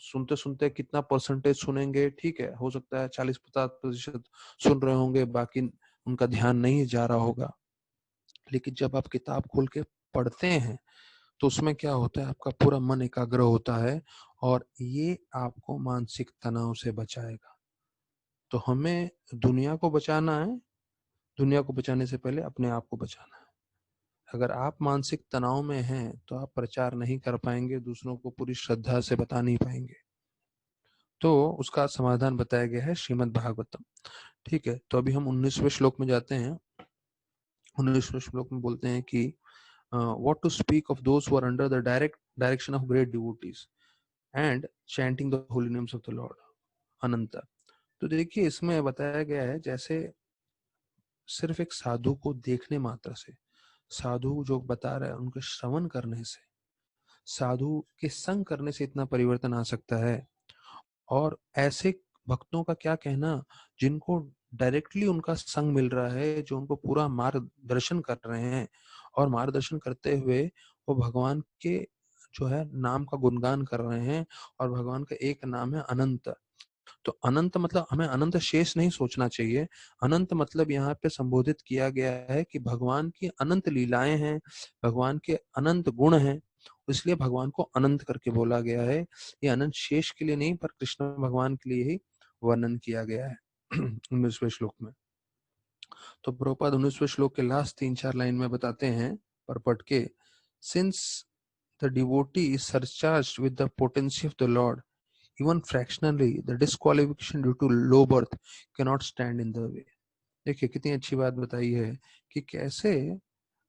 सुनते सुनते कितना परसेंटेज सुनेंगे, ठीक है, हो सकता है 40-50% सुन रहे होंगे, बाकी उनका ध्यान नहीं जा रहा होगा। लेकिन जब आप किताब खोल के पढ़ते हैं तो उसमें क्या होता है, आपका पूरा मन एकाग्र होता है और ये आपको मानसिक तनाव से बचाएगा। तो हमें दुनिया को बचाना है, दुनिया को बचाने से पहले अपने आप को बचाना है। अगर आप मानसिक तनाव में हैं तो आप प्रचार नहीं कर पाएंगे, दूसरों को पूरी श्रद्धा से बता नहीं पाएंगे। तो उसका समाधान बताया गया है श्रीमद् भागवतम। ठीक है, तो अभी हम 19वें श्लोक में जाते हैं। 19वें श्लोक में बोलते हैं कि what to speak of those who are under the direct direction of great devotees and chanting the holy names of the Lord, अनंता। तो देखिए इसमें बताया गया है, जैसे सिर्फ एक साधु को देखने मात्र से, साधु जो बता रहा है उनके श्रवण करने से, साधु के संग करने से इतना परिवर्तन आ सकता है। और ऐसे भक्तों का क्या कहना जिनको डायरेक्टली उनका संग मिल रहा है, जो उनको पूरा मार्गदर्शन कर रहे हैं, और मार्गदर्शन करते हुए वो भगवान के जो है नाम का गुणगान कर रहे हैं, और भगवान का एक नाम है अनंत। तो अनंत मतलब हमें अनंत शेष नहीं सोचना चाहिए। अनंत मतलब यहाँ पे संबोधित किया गया है कि भगवान की अनंत लीलाएं हैं, भगवान के अनंत गुण हैं, इसलिए भगवान को अनंत करके बोला गया है। ये अनंत शेष के लिए नहीं, पर कृष्ण भगवान के लिए ही वर्णन किया गया है 19वें श्लोक में। तो प्रभुपाद 19वें श्लोक के लास्ट 3-4 लाइन में बताते हैं परपट के, since the devotee is surcharged with the potency of the lord, even fractionally the disqualification due to low birth cannot stand in the way। देखिए कितनी अच्छी बात बताई है कि कैसे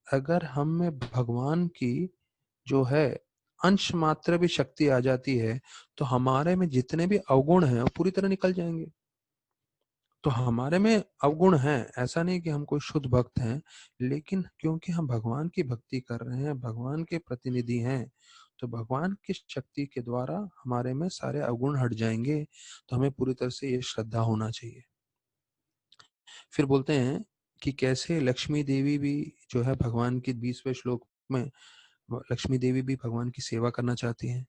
अगर हम में भगवान की जो है अंश मात्र भी शक्ति आ जाती है तो हमारे में जितने भी अवगुण हैं वो पूरी तरह निकल जाएंगे। तो हमारे में अवगुण हैं, ऐसा नहीं कि हम कोई शुद्ध भक्त हैं, लेकिन क्योंकि हम भगवान की भक्ति कर रहे हैं, भगवान के प्रतिनिधि हैं, तो भगवान की शक्ति के द्वारा हमारे में सारे अवगुण हट जाएंगे। तो हमें पूरी तरह से ये श्रद्धा होना चाहिए। फिर बोलते हैं कि कैसे लक्ष्मी देवी भी जो है भगवान की 20वें श्लोक में, लक्ष्मी देवी भी भगवान की सेवा करना चाहती हैं।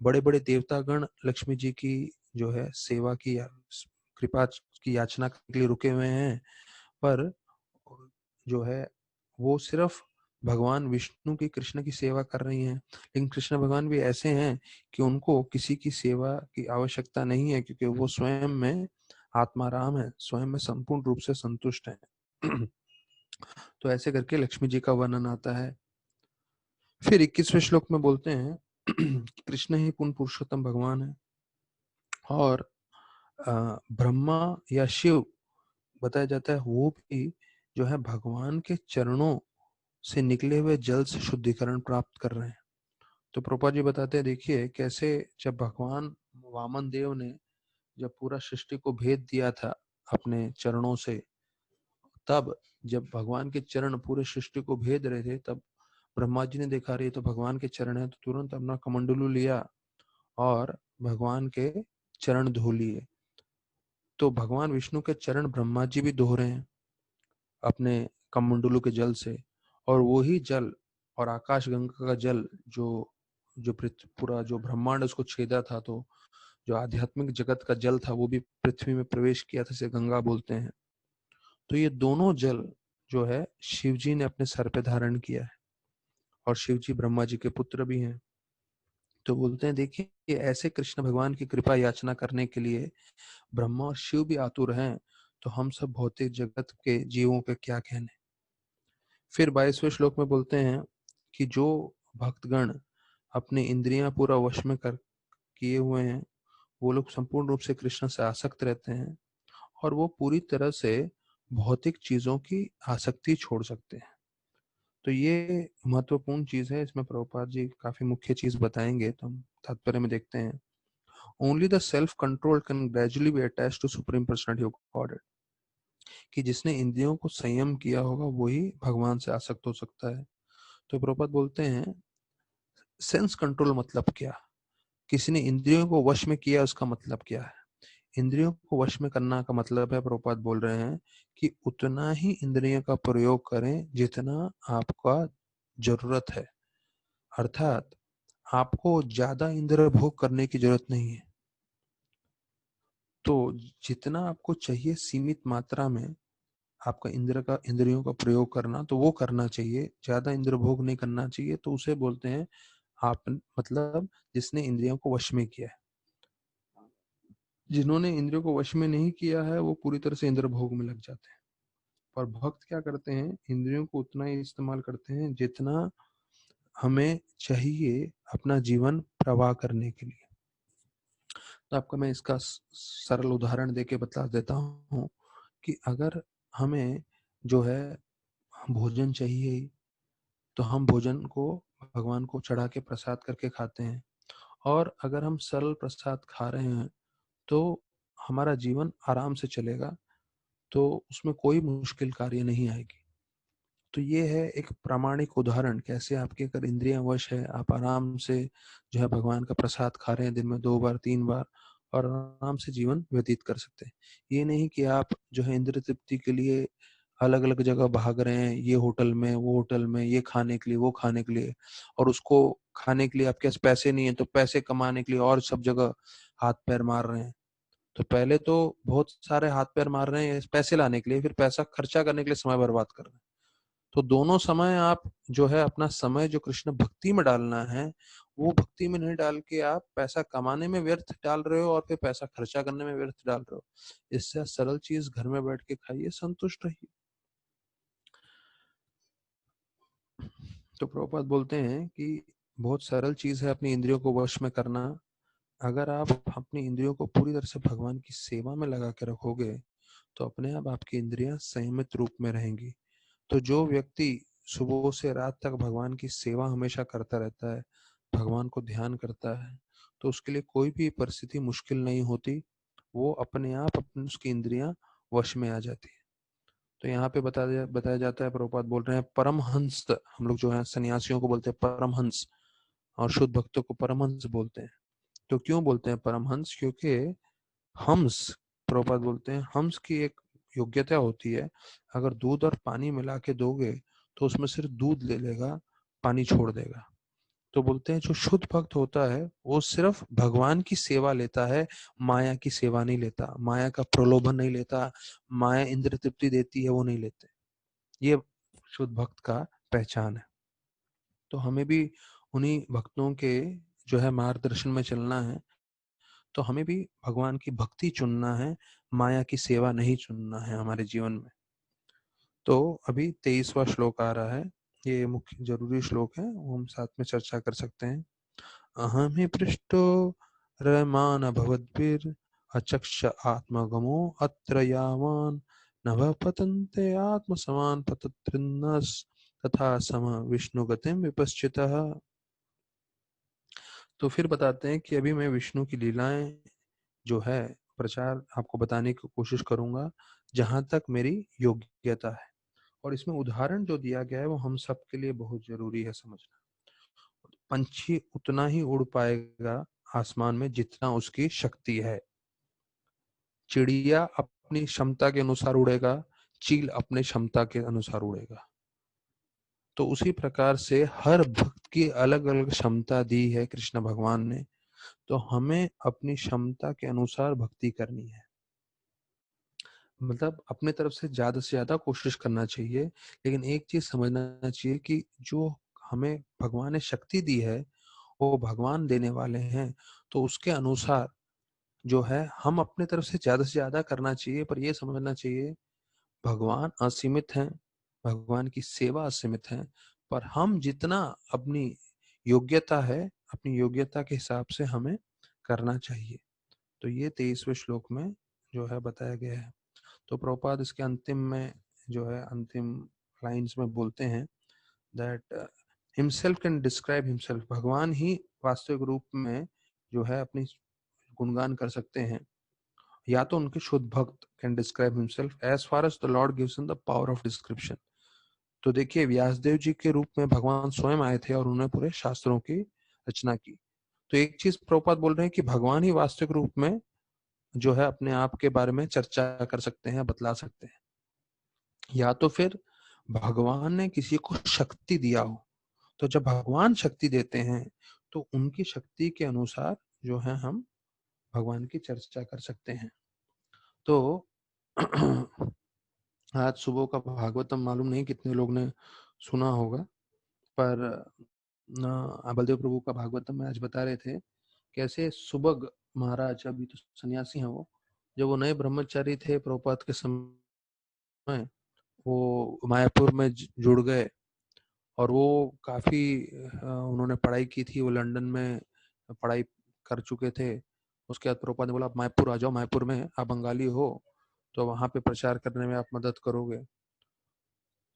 बड़े बड़े देवतागण लक्ष्मी जी की जो है सेवा की कृपा की याचना के लिए रुके हुए हैं, पर जो है वो सिर्फ भगवान विष्णु की, कृष्ण की सेवा कर रही हैं। लेकिन कृष्ण भगवान भी ऐसे हैं कि उनको किसी की सेवा की आवश्यकता नहीं है, क्योंकि वो स्वयं में आत्माराम है, स्वयं में संपूर्ण रूप से संतुष्ट है। तो ऐसे करके लक्ष्मी जी का वर्णन आता है। फिर 21वें श्लोक में बोलते हैं कृष्ण ही पूर्ण पुरुषोत्तम भगवान है, और ब्रह्मा या शिव बताया जाता है वो भी जो है भगवान के चरणों से निकले हुए जल से शुद्धिकरण प्राप्त कर रहे हैं। तो प्रभुपाद जी बताते हैं, देखिए कैसे जब भगवान वामन देव ने जब पूरा सृष्टि को भेद दिया था अपने चरणों से, तब जब भगवान के चरण पूरे सृष्टि को भेद रहे थे, तब ब्रह्मा जी ने देखा रही तो भगवान के चरण है, तो तुरंत अपना कमंडलू लिया और भगवान के चरण धो लिए। तो भगवान विष्णु के चरण ब्रह्मा जी भी धो रहे हैं अपने कमंडलू के जल से, और वो ही जल और आकाश गंगा का जल जो जो पूरा जो ब्रह्मांड उसको छेदा था, तो जो आध्यात्मिक जगत का जल था वो भी पृथ्वी में प्रवेश किया था, इसे गंगा बोलते हैं। तो ये दोनों जल जो है शिव जी ने अपने सर पे धारण किया है, और शिव जी ब्रह्मा जी के पुत्र भी हैं। तो बोलते हैं देखिए ऐसे कृष्ण भगवान की कृपा याचना करने के लिए ब्रह्मा और शिव भी आतुर हैं, तो हम सब भौतिक जगत के जीवों के क्या कहने। फिर 22वें श्लोक में बोलते हैं कि जो भक्तगण अपने इंद्रियां पूरा वश में कर किए हुए हैं, वो लोग संपूर्ण रूप से कृष्ण से आसक्त रहते हैं, और वो पूरी तरह से भौतिक चीजों की आसक्ति छोड़ सकते हैं। तो ये महत्वपूर्ण चीज है, इसमें प्रभुपाद जी काफी मुख्य चीज बताएंगे, तो हम तात्पर्य में देखते हैं। Only the self control can gradually be attached to supreme personality of God, कि जिसने इंद्रियों को संयम किया होगा वही भगवान से आसक्त हो सकता है। तो प्रभुपाद बोलते हैं सेंस कंट्रोल मतलब क्या, किसी ने इंद्रियों को वश में किया, उसका मतलब क्या है? इंद्रियों को वश में करना का मतलब है, प्रभुपाद बोल रहे हैं कि उतना ही इंद्रियों का प्रयोग करें जितना आपका जरूरत है। अर्थात आपको ज्यादा इंद्रिय भोग करने की जरूरत नहीं है। तो जितना आपको चाहिए सीमित मात्रा में आपका इंद्रियों का प्रयोग करना, तो वो करना चाहिए। ज्यादा इंद्रिय भोग नहीं करना चाहिए। तो उसे बोलते हैं आप, मतलब जिसने इंद्रियों को वश में किया है। जिन्होंने इंद्रियों को वश में नहीं किया है वो पूरी तरह से इंद्रिय भोग में लग जाते हैं। और भक्त क्या करते हैं, इंद्रियों को उतना ही इस्तेमाल करते हैं जितना हमें चाहिए अपना जीवन प्रवाह करने के लिए। तो आपको मैं इसका सरल उदाहरण देके बता देता हूँ कि अगर हमें जो है भोजन चाहिए, तो हम भोजन को भगवान को चढ़ा के प्रसाद करके खाते हैं। और अगर हम सरल प्रसाद खा रहे हैं तो हमारा जीवन आराम से चलेगा, तो उसमें कोई मुश्किल कार्य नहीं आएगी। तो ये है एक प्रामाणिक उदाहरण, कैसे आपके अगर इंद्रियां वश है, आप आराम से जो है भगवान का प्रसाद खा रहे हैं दिन में 2 बार 3 बार, और आराम से जीवन व्यतीत कर सकते हैं। ये नहीं कि आप जो है इंद्रिय तृप्ति के लिए अलग अलग जगह भाग रहे हैं, ये होटल में वो होटल में, ये खाने के लिए वो खाने के लिए, और उसको खाने के लिए आपके पास पैसे नहीं है तो पैसे कमाने के लिए और सब जगह हाथ पैर मार रहे हैं। तो पहले तो बहुत सारे हाथ पैर मार रहे हैं पैसे लाने के लिए, फिर पैसा खर्चा करने के लिए समय बर्बाद कर रहे हैं। तो दोनों समय आप जो है अपना समय जो कृष्ण भक्ति में डालना है, वो भक्ति में नहीं डाल के आप पैसा कमाने में व्यर्थ डाल रहे हो और फिर पैसा खर्चा करने में व्यर्थ डाल रहे हो। इससे सरल चीज घर में बैठ के खाइए, संतुष्ट रहिए। तो प्रभुपाद बोलते हैं कि बहुत सरल चीज है अपनी इंद्रियों को वश में करना। अगर आप अपनी इंद्रियों को पूरी तरह से भगवान की सेवा में लगा के रखोगे तो अपने आप आपकी इंद्रियां संयमित रूप में रहेंगी। तो जो व्यक्ति सुबह से रात तक भगवान की सेवा हमेशा करता रहता है, भगवान को ध्यान करता है, तो उसके लिए कोई भी परिस्थिति मुश्किल नहीं होती। वो अपने आप अपनी उसकी इंद्रियां वश में आ जाती है। तो यहाँ पे बताया जाता है, प्रभुपाद बोल रहे हैं परमहंस, हम लोग जो है सन्यासियों को बोलते हैं परमहंस और शुद्ध भक्तों को परमहंस बोलते हैं। तो क्यों बोलते हैं परमहंस? क्योंकि हंस, प्रभुपाद बोलते हैं हंस की एक योग्यता होती है, अगर दूध और पानी मिला के दोगे तो उसमें सिर्फ दूध ले लेगा, पानी छोड़ देगा। तो बोलते हैं जो शुद्ध भक्त होता है वो सिर्फ भगवान की सेवा लेता है, माया की सेवा नहीं लेता, माया का प्रलोभन नहीं लेता, माया इंद्र तृप्ति देती है वो नहीं लेते। ये शुद्ध भक्त का पहचान है। तो हमें भी उन्हीं भक्तों के जो है मार्गदर्शन में चलना है। तो हमें भी भगवान की भक्ति चुनना है, माया की सेवा नहीं चुनना है हमारे जीवन में। तो अभी 23वां श्लोक आ रहा है, ये मुख्य जरूरी श्लोक है, वो हम साथ में चर्चा कर सकते हैं। अहम ही पृष्ठो रमान भवद्भिर अचक्ष आत्मगमो अत्र यावान नभ पतन्ते आत्म समान पतत्रिन्नस तथा सम विष्णु गतिम विपश्चितः। तो फिर बताते हैं कि अभी मैं विष्णु की लीलाएं जो है प्रचार आपको बताने की कोशिश करूंगा जहां तक मेरी योग्यता है। और इसमें उदाहरण जो दिया गया है वो हम सब के लिए बहुत जरूरी है समझना। पंछी उतना ही उड़ पाएगा आसमान में जितना उसकी शक्ति है। चिड़िया अपनी क्षमता के अनुसार उड़ेगा, चील अपने क्षमता के अनुसार उड़ेगा। तो उसी प्रकार से हर भक्त की अलग अलग क्षमता दी है कृष्ण भगवान ने। तो हमें अपनी क्षमता के अनुसार भक्ति करनी है, मतलब अपने तरफ से ज्यादा कोशिश करना चाहिए। लेकिन एक चीज समझना चाहिए कि जो हमें भगवान ने शक्ति दी है वो भगवान देने वाले हैं, तो उसके अनुसार जो है हम अपने तरफ से ज्यादा करना चाहिए। पर यह समझना चाहिए भगवान असीमित हैं, भगवान की सेवा असीमित है, पर हम जितना अपनी योग्यता है, अपनी योग्यता के हिसाब से हमें करना चाहिए। तो ये 23वें श्लोक में जो है बताया गया है। तो प्रभुपाद इसके अंतिम में जो है अंतिम लाइंस में बोलते हैं that himself can describe himself, भगवान ही वास्तविक रूप में जो है अपनी गुणगान कर सकते हैं, या तो उनके शुद्ध भक्त can describe himself as far as the lord gives him the power of description. तो देखिए व्यासदेव जी के रूप में भगवान स्वयं आए थे और उन्होंने पूरे शास्त्रों की रचना की। तो एक चीज प्रभुपाद बोल रहे हैं कि भगवान ही वास्तविक रूप में जो है अपने आप के बारे में चर्चा कर सकते हैं, बतला सकते हैं, या तो फिर भगवान ने किसी को शक्ति दिया हो। तो जब भगवान शक्ति देते हैं तो उनकी शक्ति के अनुसार जो है हम भगवान की चर्चा कर सकते हैं। तो आज सुबह का भागवतम मालूम नहीं कितने लोग ने सुना होगा, पर बलदेव प्रभु का भागवतम में आज बता रहे थे कैसे सुबग महाराज, अभी तो सन्यासी हैं वो, जब वो नए ब्रह्मचारी थे प्रभुपाद के समय, वो मायापुर में जुड़ गए और वो काफी उन्होंने पढ़ाई की थी, वो लंदन में पढ़ाई कर चुके थे। उसके बाद प्रभुपाद ने बोला आप मायापुर आ जाओ, मायापुर में आप बंगाली हो तो वहां पे प्रचार करने में आप मदद करोगे।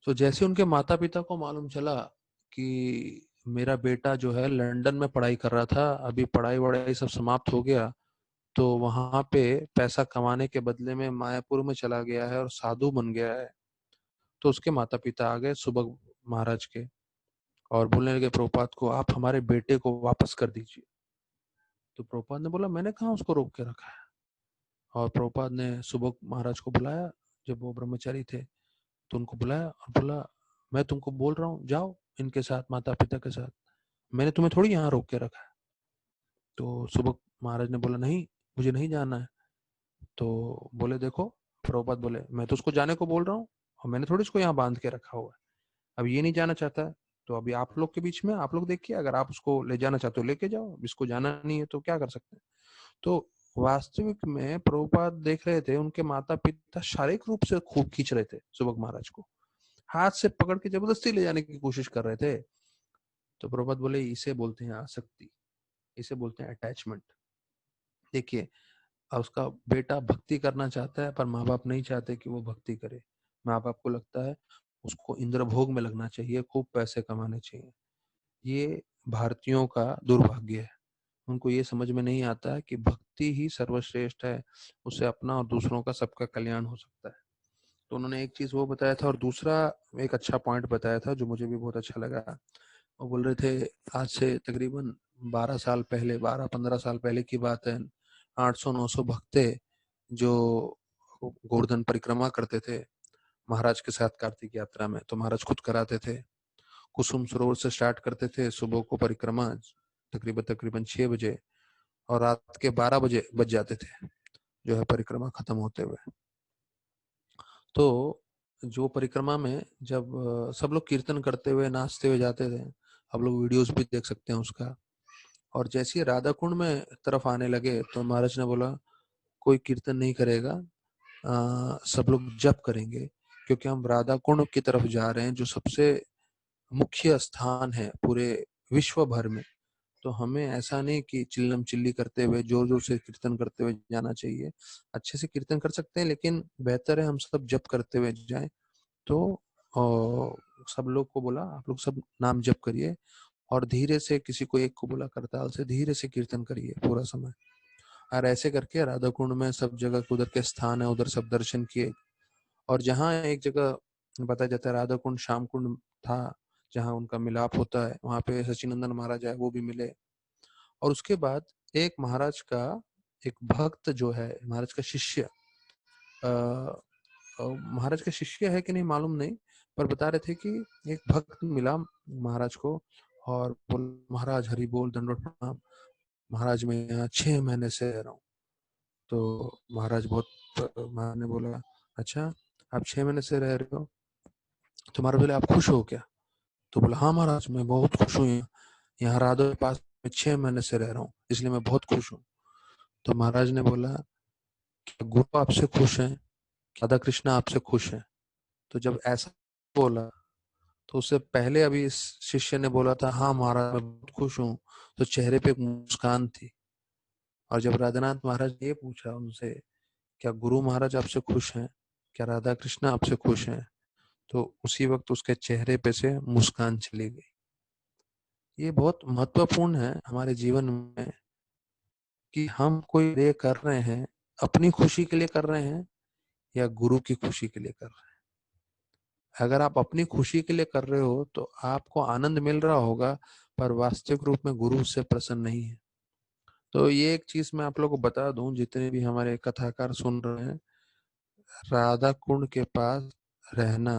तो जैसे उनके माता पिता को मालूम चला कि मेरा बेटा जो है लंदन में पढ़ाई कर रहा था, अभी पढ़ाई वढ़ाई सब समाप्त हो गया, तो वहां पे पैसा कमाने के बदले में मायापुर में चला गया है और साधु बन गया है। तो उसके माता पिता आ गए सुबह महाराज के और बोलने लगे प्रभुपाद को आप हमारे बेटे को वापस कर दीजिए। तो प्रभुपाद ने बोला मैंने कहाँ उसको रोक के रखा है। और प्रभुपाद ने सुबह महाराज को बुलाया, जब वो ब्रह्मचारी थे तो उनको बुलाया और बोला मैं तुमको बोल रहा हूँ जाओ इनके साथ, माता पिता के साथ, मैंने तुम्हें थोड़ी यहाँ रोक के रखा है। तो सुबह महाराज ने बोला नहीं, मुझे नहीं जाना है। तो बोले देखो, प्रभुपाद बोले मैं तो उसको जाने को बोल रहा हूँ और मैंने थोड़ी इसको यहाँ बांध के रखा हुआ है। अब ये नहीं जाना चाहता है तो अभी आप लोग के बीच में आप लोग देखिए, अगर आप उसको ले जाना चाहते हो लेके जाओ, इसको जाना नहीं है तो क्या कर सकते हैं। तो वास्तविक में प्रभुपाद देख रहे थे उनके माता पिता शारीरिक रूप से खूब खींच रहे थे सुबह महाराज को, हाथ से पकड़ के जबरदस्ती ले जाने की कोशिश कर रहे थे। तो प्रभुपाद बोले इसे बोलते हैं आसक्ति, इसे बोलते हैं अटैचमेंट। देखिए उसका बेटा भक्ति करना चाहता है पर माँ बाप नहीं चाहते कि वो भक्ति करे। माँ बाप को लगता है उसको इंद्र भोग में लगना चाहिए, खूब पैसे कमाने चाहिए। ये भारतीयों का दुर्भाग्य है। उनको ये समझ में नहीं आता है कि भक्ति ही सर्वश्रेष्ठ है, उससे अपना और दूसरों का सबका कल्याण हो सकता है। तो उन्होंने एक चीज वो बताया था और दूसरा एक अच्छा पॉइंट बताया था जो मुझे भी बहुत अच्छा लगा। वो बोल रहे थे आज से तकरीबन 12 साल पहले, 12-15 साल पहले की बात है, 800-900 भक्ते जो गोवर्धन परिक्रमा करते थे महाराज के साथ कार्तिक यात्रा में, तो महाराज खुद कराते थे। कुसुम सरोवर से स्टार्ट करते थे सुबह को परिक्रमा तकरीबन तकरीबन 6 बजे और रात के 12 बजे बज जाते थे जो है परिक्रमा खत्म होते हुए। तो जो परिक्रमा में जब सब लोग कीर्तन करते हुए नाचते हुए जाते थे, आप लोग वीडियोस भी देख सकते हैं उसका। और जैसे ही राधा कुंड में तरफ आने लगे तो महाराज ने बोला कोई कीर्तन नहीं करेगा, सब लोग जप करेंगे, क्योंकि हम राधा कुंड की तरफ जा रहे हैं जो सबसे मुख्य स्थान है पूरे विश्व भर में। तो हमें ऐसा नहीं कि चिल्लम चिल्ली करते हुए जोर जोर से कीर्तन करते हुए जाना चाहिए। अच्छे से कीर्तन कर सकते हैं लेकिन बेहतर है हम सब जप करते हुए जाएं। तो सब लोग को बोला आप लोग सब नाम जप करिए और धीरे से, किसी को एक को बोला करताल से, धीरे से कीर्तन करिए पूरा समय। और ऐसे करके राधा कुंड में सब जगह उधर के स्थान है उधर सब दर्शन किए। और जहाँ एक जगह बताया जाता है राधा कुंड श्याम कुंड था जहाँ उनका मिलाप होता है, वहां पे सचिनंदन महाराज है वो भी मिले। और उसके बाद एक महाराज का एक भक्त जो है महाराज का शिष्य, महाराज का शिष्य है कि नहीं मालूम नहीं, पर बता रहे थे कि एक भक्त मिला महाराज को और बोल महाराज हरि बोल दंडवत प्रणाम, महाराज मैं यहाँ 6 महीने से रह रहा हूँ। तो महाराज महाराज ने बोला अच्छा आप 6 महीने से रह रहे हो, तुम्हारे बोले आप खुश हो क्या? तो बोला हाँ महाराज मैं बहुत खुश हूँ, यहाँ राधा के पास मैं 6 महीने से रह रहा हूँ इसलिए मैं बहुत खुश हूँ। तो महाराज ने बोला क्या गुरु आपसे खुश है, राधा कृष्णा आपसे खुश है? तो जब ऐसा बोला तो उससे पहले अभी इस शिष्य ने बोला था हाँ महाराज मैं बहुत खुश हूँ, तो चेहरे पे एक मुस्कान थी। और जब राधानाथ महाराज ने ये पूछा उनसे क्या गुरु महाराज आपसे खुश हैं, क्या राधा कृष्णा आपसे खुश हैं, तो उसी वक्त उसके चेहरे पे से मुस्कान चली गई। ये बहुत महत्वपूर्ण है हमारे जीवन में कि हम कोई कार्य कर रहे हैं अपनी खुशी के लिए कर रहे हैं या गुरु की खुशी के लिए कर रहे हैं। अगर आप अपनी खुशी के लिए कर रहे हो तो आपको आनंद मिल रहा होगा, पर वास्तविक रूप में गुरु उससे प्रसन्न नहीं है। तो ये एक चीज मैं आप लोगों को बता दूं, जितने भी हमारे कथाकार सुन रहे हैं, राधा कुंड के पास रहना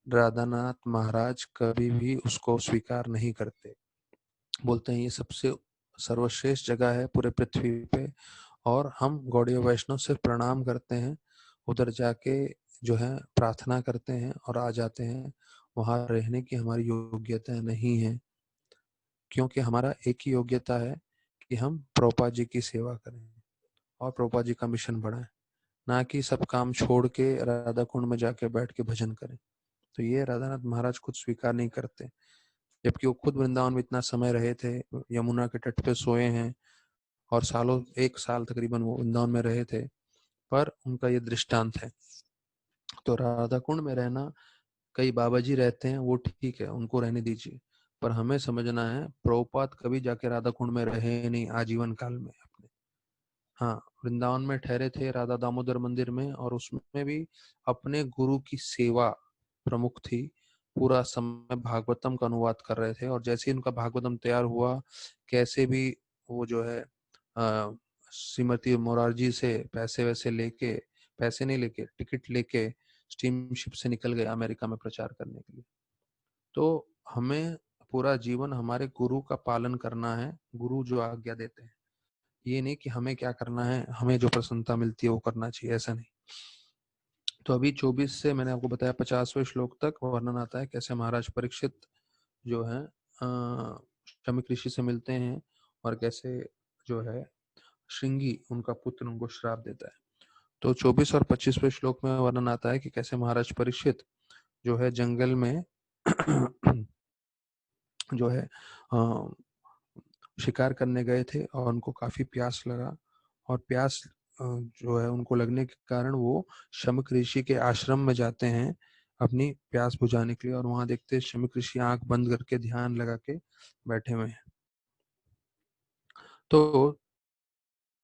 राधानाथ महाराज कभी भी उसको स्वीकार नहीं करते। बोलते हैं ये सबसे सर्वश्रेष्ठ जगह है पूरे पृथ्वी पे, और हम गौड़ीय वैष्णव से प्रणाम करते हैं, उधर जाके जो है प्रार्थना करते हैं और आ जाते हैं। वहां रहने की हमारी योग्यता नहीं है, क्योंकि हमारा एक ही योग्यता है कि हम प्रभुपाद जी की सेवा करें और प्रभुपाद जी का मिशन बढ़ाएं, ना कि सब काम छोड़ के राधा कुंड में जाके बैठ के भजन करें। तो ये राधानाथ महाराज खुद स्वीकार नहीं करते, जबकि वो खुद वृंदावन में इतना समय रहे थे, यमुना के तट पे सोए हैं और सालों, 1 साल तकरीबन वो वृंदावन में रहे थे, पर उनका ये दृष्टांत है। तो राधा कुंड में रहना, कई बाबा जी रहते हैं, वो ठीक है, उनको रहने दीजिए, पर हमें समझना है प्रभुपाद कभी जाके राधा कुंड में रहे नहीं आजीवन काल में अपने। हाँ, वृंदावन में ठहरे थे राधा दामोदर मंदिर में, और उसमें भी अपने गुरु की सेवा प्रमुख थी। पूरा समय भागवतम का अनुवाद कर रहे थे, और जैसे ही उनका भागवतम तैयार हुआ, कैसे भी वो जो है श्रीमती मोरारजी से पैसे वैसे लेके, पैसे नहीं लेके, टिकट लेके स्टीमशिप से निकल गए अमेरिका में प्रचार करने के लिए। तो हमें पूरा जीवन हमारे गुरु का पालन करना है, गुरु जो आज्ञा देते हैं। ये नहीं कि हमें क्या करना है, हमें जो प्रसन्नता मिलती है वो करना चाहिए, ऐसा नहीं। तो अभी 24 से मैंने आपको बताया 50वें श्लोक तक वर्णन आता है कैसे महाराज परीक्षित जो है शमिक ऋषि से मिलते हैं, और कैसे जो है श्रृंगी उनका पुत्र उनको श्राप देता है। तो 24 और 25वें श्लोक में वर्णन आता है कि कैसे महाराज परीक्षित जो है जंगल में जो है शिकार करने गए थे, और उनको काफी प्यास लगा, और प्यास जो है उनको लगने के कारण वो शमिक ऋषि के आश्रम में जाते हैं अपनी प्यास बुझाने के लिए, और वहां देखते हैं शमिक ऋषि आंख बंद करके ध्यान लगा के बैठे हुए हैं। तो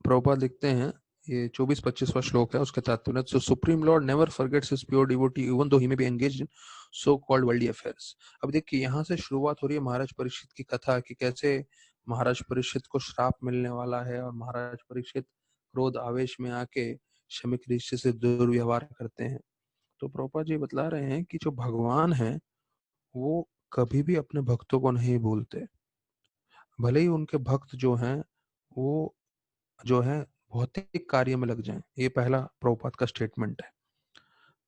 प्रभुपाद लिखते हैं, ये 24-25वां श्लोक है, उसके तात्पर्य, so supreme lord never forgets his pure devotee even though he may be engaged in so called worldly affairs. अब देखिए यहाँ से शुरुआत हो रही है महाराज परीक्षित की कथा कि कैसे महाराज परीक्षित को श्राप मिलने वाला है, और महाराज परीक्षित क्रोध आवेश में आके शमिक ऋषि से दुर्व्यवहार करते हैं। तो प्रभुपाद जी बतला रहे हैं कि जो भगवान है वो कभी भी अपने भक्तों को नहीं भूलते, भले ही उनके भक्त जो हैं वो जो है भौतिक कार्य में लग जाएं। ये पहला प्रभुपाद का स्टेटमेंट है।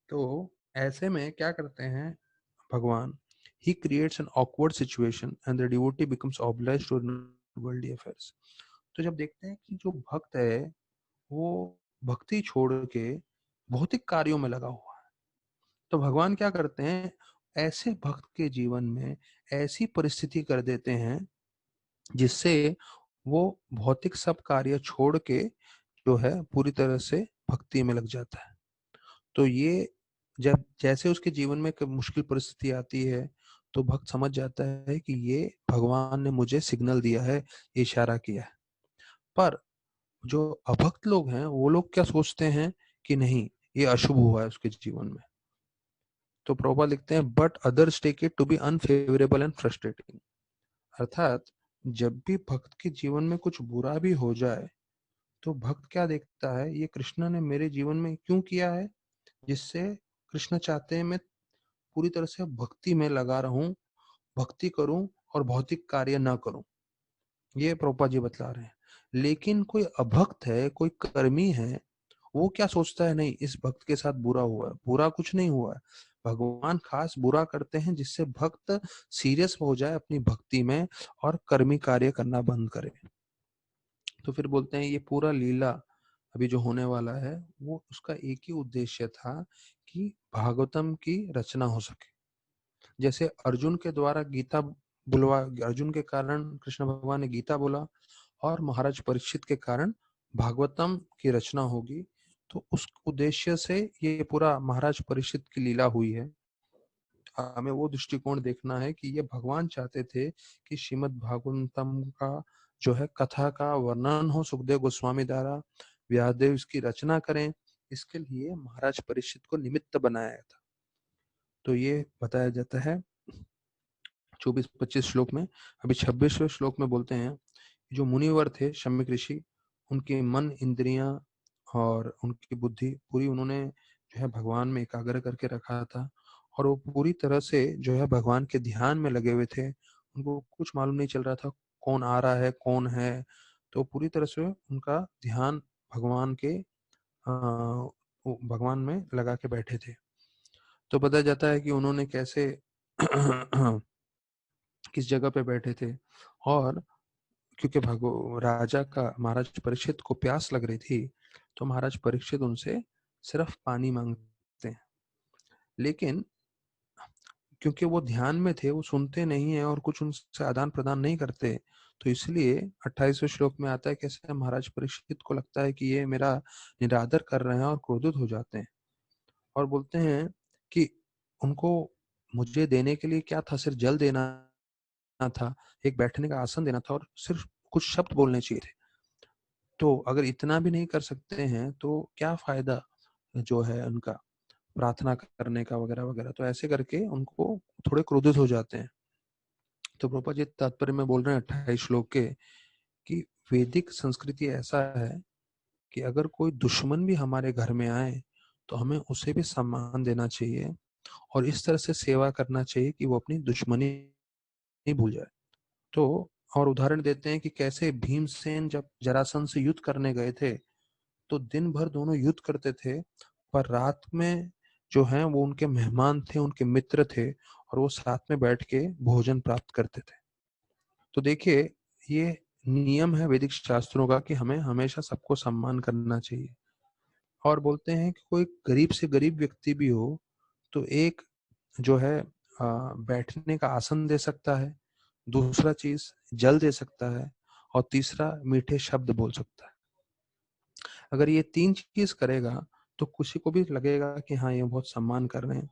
तो ऐसे में क्या करते हैं भगवान, he creates an awkward situation and the devotee becomes obliged to worldly affairs. तो जब देखते हैं कि जो भक्त है वो भक्ति छोड़ के भौतिक कार्यों में लगा हुआ है, तो भगवान क्या करते हैं, ऐसे भक्त के जीवन में ऐसी परिस्थिति कर देते हैं जिससे वो भौतिक सब कार्य छोड़ के जो है पूरी तरह से भक्ति में लग जाता है। तो ये जब जैसे उसके जीवन में मुश्किल परिस्थिति आती है, तो भक्त समझ जाता है कि ये भगवान ने मुझे सिग्नल दिया है, इशारा किया है। पर जो अभक्त लोग हैं वो लोग क्या सोचते हैं कि नहीं, ये अशुभ हुआ है उसके जीवन में। तो प्रभुपाद लिखते हैं, but others take it to be unfavourable and frustrating. अर्थात जब भी भक्त के जीवन में कुछ बुरा भी हो जाए, तो भक्त क्या देखता है, ये कृष्ण ने मेरे जीवन में क्यों किया है, जिससे कृष्ण चाहते हैं मैं पूरी तरह से भक्ति में लगा रहूं, भक्ति करूं और भौतिक कार्य ना करूं। ये प्रभुपाद जी बतला रहे हैं। लेकिन कोई अभक्त है, कोई कर्मी है, वो क्या सोचता है, नहीं इस भक्त के साथ बुरा हुआ है, बुरा कुछ नहीं हुआ है, भगवान खास बुरा करते हैं जिससे भक्त सीरियस हो जाए अपनी भक्ति में और कर्मी कार्य करना बंद करे। तो फिर बोलते हैं ये पूरा लीला अभी जो होने वाला है वो उसका एक ही उद्देश्य था कि भागवतम की रचना हो सके। जैसे अर्जुन के द्वारा गीता बुलवा, अर्जुन के कारण कृष्ण भगवान ने गीता बोला, और महाराज परीक्षित के कारण भागवतम की रचना होगी। तो उस उद्देश्य से ये पूरा महाराज परीक्षित की लीला हुई है। हमें वो दृष्टिकोण देखना है कि ये भगवान चाहते थे कि श्रीमद् भागवतम का जो है कथा का वर्णन हो सुखदेव गोस्वामी द्वारा, व्यासदेव इसकी रचना करें, इसके लिए महाराज परीक्षित को निमित्त बनाया था। तो ये बताया जाता है 24-25 श्लोक में। अभी 26वें श्लोक में बोलते हैं जो मुनिवर थे, शमीक ऋषि, उनके मन, इंद्रियां और उनकी बुद्धि पूरी उन्होंने जो है भगवान में एकाग्र करके रखा था, और वो पूरी तरह से जो है भगवान के ध्यान में लगे हुए थे। उनको कुछ मालूम नहीं चल रहा था कौन आ रहा है, कौन है। तो पूरी तरह से उनका ध्यान भगवान के वो भगवान में लगा के बैठे थे। तो बताया जाता है कि उन्होंने कैसे किस जगह पे बैठे थे, और क्योंकि भगो राजा का महाराज परीक्षित को प्यास लग रही थी, तो महाराज परीक्षित उनसे सिर्फ पानी मांगते हैं। लेकिन क्योंकि वो ध्यान में थे, वो सुनते नहीं है और कुछ उनसे आदान प्रदान नहीं करते, तो इसलिए 28वें श्लोक में आता है कैसे महाराज परीक्षित को लगता है कि ये मेरा निरादर कर रहे हैं और क्रोधित हो जाते हैं, और बोलते हैं कि उनको मुझे देने के लिए क्या था, सिर्फ जल देना था, एक बैठने का आसन देना था, और सिर्फ कुछ शब्द बोलने चाहिए थे। तो अगर इतना भी नहीं कर सकते हैं तो क्या फायदा जो है उनका प्रार्थना करने का वगैरह वगैरह। तो ऐसे करके उनको थोड़े क्रोधित हो जाते हैं। तो प्रभुपाद जी तात्पर्य में बोल रहे हैं 28 श्लोक के कि वैदिक संस्कृति ऐसा है कि अगर कोई दुश्मन भी हमारे घर में आए तो हमें उसे भी सम्मान देना चाहिए, और इस तरह से सेवा करना चाहिए कि वो अपनी दुश्मनी नहीं भूल जाए। तो और उदाहरण देते हैं कि कैसे भीमसेन जब जरासंध से युद्ध करने गए थे, तो दिन भर दोनों युद्ध करते थे, पर रात में जो है वो उनके मेहमान थे, उनके मित्र थे, और वो साथ में बैठ के भोजन प्राप्त करते थे। तो देखिए, ये नियम है वैदिक शास्त्रों का कि हमें हमेशा सबको सम्मान करना चाहिए। और बोलते हैं कि कोई गरीब से गरीब व्यक्ति भी हो तो एक जो है बैठने का आसन दे सकता है, दूसरा चीज जल दे सकता है, और तीसरा मीठे शब्द बोल सकता है। अगर ये तीन चीज करेगा तो किसी को भी लगेगा कि हाँ ये बहुत सम्मान कर रहे हैं।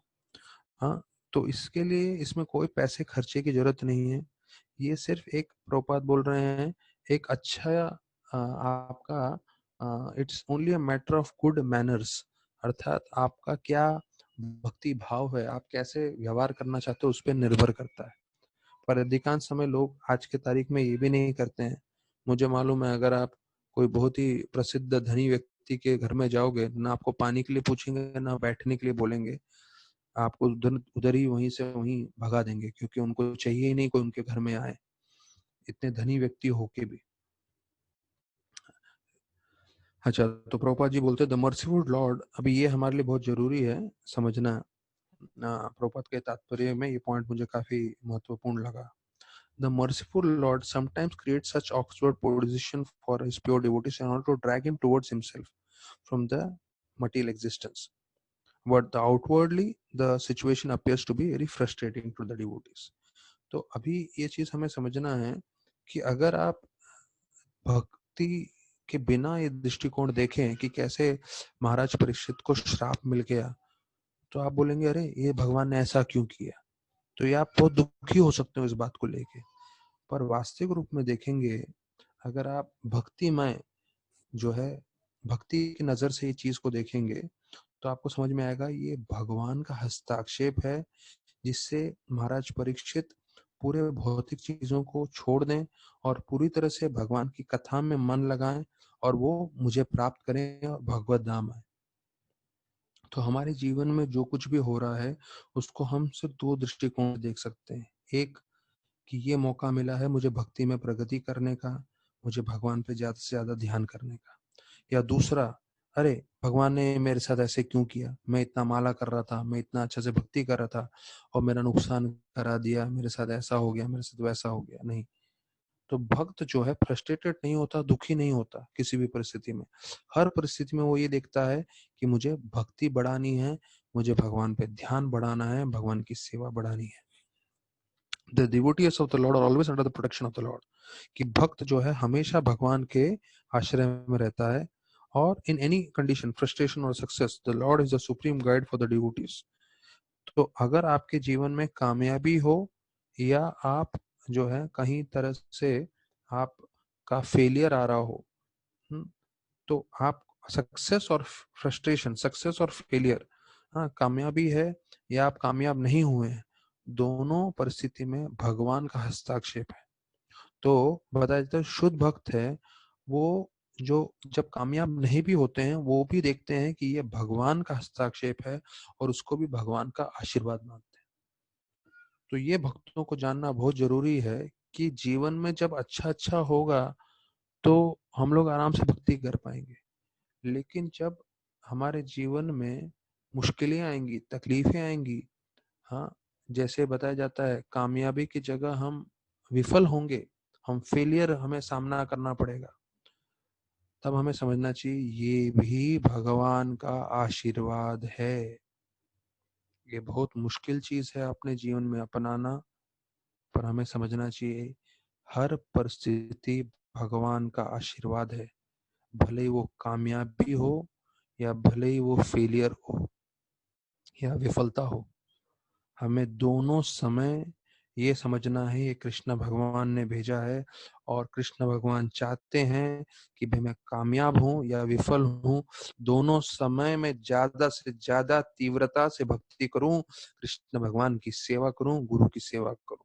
हाँ, तो इसके लिए इसमें कोई पैसे खर्चे की जरूरत नहीं है। ये सिर्फ एक प्रभुपाद बोल रहे हैं, एक अच्छा आपका it's only a matter of good manners, अर्थात आपका क्या भक्ति भाव है, आप कैसे व्यवहार करना चाहते हो उस पर निर्भर करता है। पर अधिकांश समय लोग आज के तारीख में ये भी नहीं करते हैं। मुझे मालूम है, अगर आप कोई बहुत ही प्रसिद्ध धनी व्यक्ति के घर में जाओगे, ना आपको पानी के लिए पूछेंगे ना बैठने के लिए बोलेंगे, आपको उधर उधर ही वहीं से वहीं भगा देंगे, क्योंकि उनको चाहिए ही नहीं कोई उनके घर में आए, इतने धनी व्यक्ति होके भी। अच्छा, तो प्रभुपाद जी बोलते द मर्सीफुल लॉर्ड, अभी ये हमारे लिए बहुत जरूरी है समझना। प्रभुपाद के तात्पर्य में ये पॉइंट मुझे काफी महत्वपूर्ण लगा। The merciful Lord sometimes creates such awkward position for his pure devotees in order to drag him towards himself from the material existence. But outwardly, the situation appears to be very frustrating to the devotees. तो अभी ये चीज हमें समझना है कि अगर आप भक्ति के बिना ये दृष्टिकोण देखें कि कैसे महाराज परीक्षित को श्राप मिल गया, तो आप बोलेंगे अरे ये भगवान ने ऐसा क्यों किया। तो ये आप बहुत दुखी हो सकते हो इस बात को लेके। पर वास्तविक रूप में देखेंगे, अगर आप भक्तिमय जो है भक्ति की नजर से ये चीज को देखेंगे, तो आपको समझ में आएगा ये भगवान का हस्ताक्षेप है, जिससे महाराज परीक्षित पूरे भौतिक चीजों को छोड़ दें और पूरी तरह से भगवान की कथा में मन लगाएं, और वो मुझे प्राप्त करें और भगवत धाम आए। तो हमारे जीवन में जो कुछ भी हो रहा है उसको हम सिर्फ दो दृष्टिकोण से देख सकते हैं। एक, कि ये मौका मिला है मुझे भक्ति में प्रगति करने का, मुझे भगवान पे ज्यादा से ज्यादा ध्यान करने का। या दूसरा, अरे भगवान ने मेरे साथ ऐसे क्यों किया, मैं इतना माला कर रहा था, मैं इतना अच्छे से भक्ति कर रहा था, और मेरा नुकसान करा दिया, मेरे साथ ऐसा हो गया, मेरे साथ वैसा हो गया। नहीं, तो भक्त जो है फ्रस्ट्रेटेड नहीं होता, दुखी नहीं होता किसी भी परिस्थिति में। हर परिस्थिति में वो ये देखता है कि मुझे भक्ति बढ़ानी है, मुझे भगवान पे ध्यान बढ़ाना है, भगवान की सेवा बढ़ानी है। The devotees of the Lord are always under the protection of the Lord. कि भक्त जो है हमेशा भगवान के आश्रय में रहता है, और in any condition, frustration or success, the Lord is the supreme guide for the devotees. तो अगर आपके जीवन में कामयाबी हो या आप जो है कहीं तरह से आपका फेलियर आ रहा हो, तो आप सक्सेस और फ्रस्ट्रेशन, सक्सेस और फेलियर, हाँ कामयाबी है या आप कामयाब नहीं हुए हैं, दोनों परिस्थिति में भगवान का हस्ताक्षेप है। तो बताया जाता है शुद्ध भक्त है वो जो जब कामयाब नहीं भी होते हैं वो भी देखते हैं कि ये भगवान का हस्ताक्षेप है और उसको भी भगवान का आशीर्वाद मानते हैं। तो ये भक्तों को जानना बहुत जरूरी है कि जीवन में जब अच्छा अच्छा होगा तो हम लोग आराम से भक्ति कर पाएंगे, लेकिन जब हमारे जीवन में मुश्किलें आएंगी, तकलीफें आएंगी, हाँ, जैसे बताया जाता है कामयाबी की जगह हम विफल होंगे, हम फेलियर हमें सामना करना पड़ेगा, तब हमें समझना चाहिए ये भी भगवान का आशीर्वाद है। ये बहुत मुश्किल चीज है अपने जीवन में अपनाना, पर हमें समझना चाहिए हर परिस्थिति भगवान का आशीर्वाद है, भले ही वो कामयाबी हो या भले ही वो फेलियर हो या विफलता हो, हमें दोनों समय ये समझना है ये कृष्ण भगवान ने भेजा है और कृष्ण भगवान चाहते हैं कि भाई मैं कामयाब हूं या विफल हूं, दोनों समय में ज्यादा से ज्यादा तीव्रता से भक्ति करूं, कृष्ण भगवान की सेवा करूं, गुरु की सेवा करूं।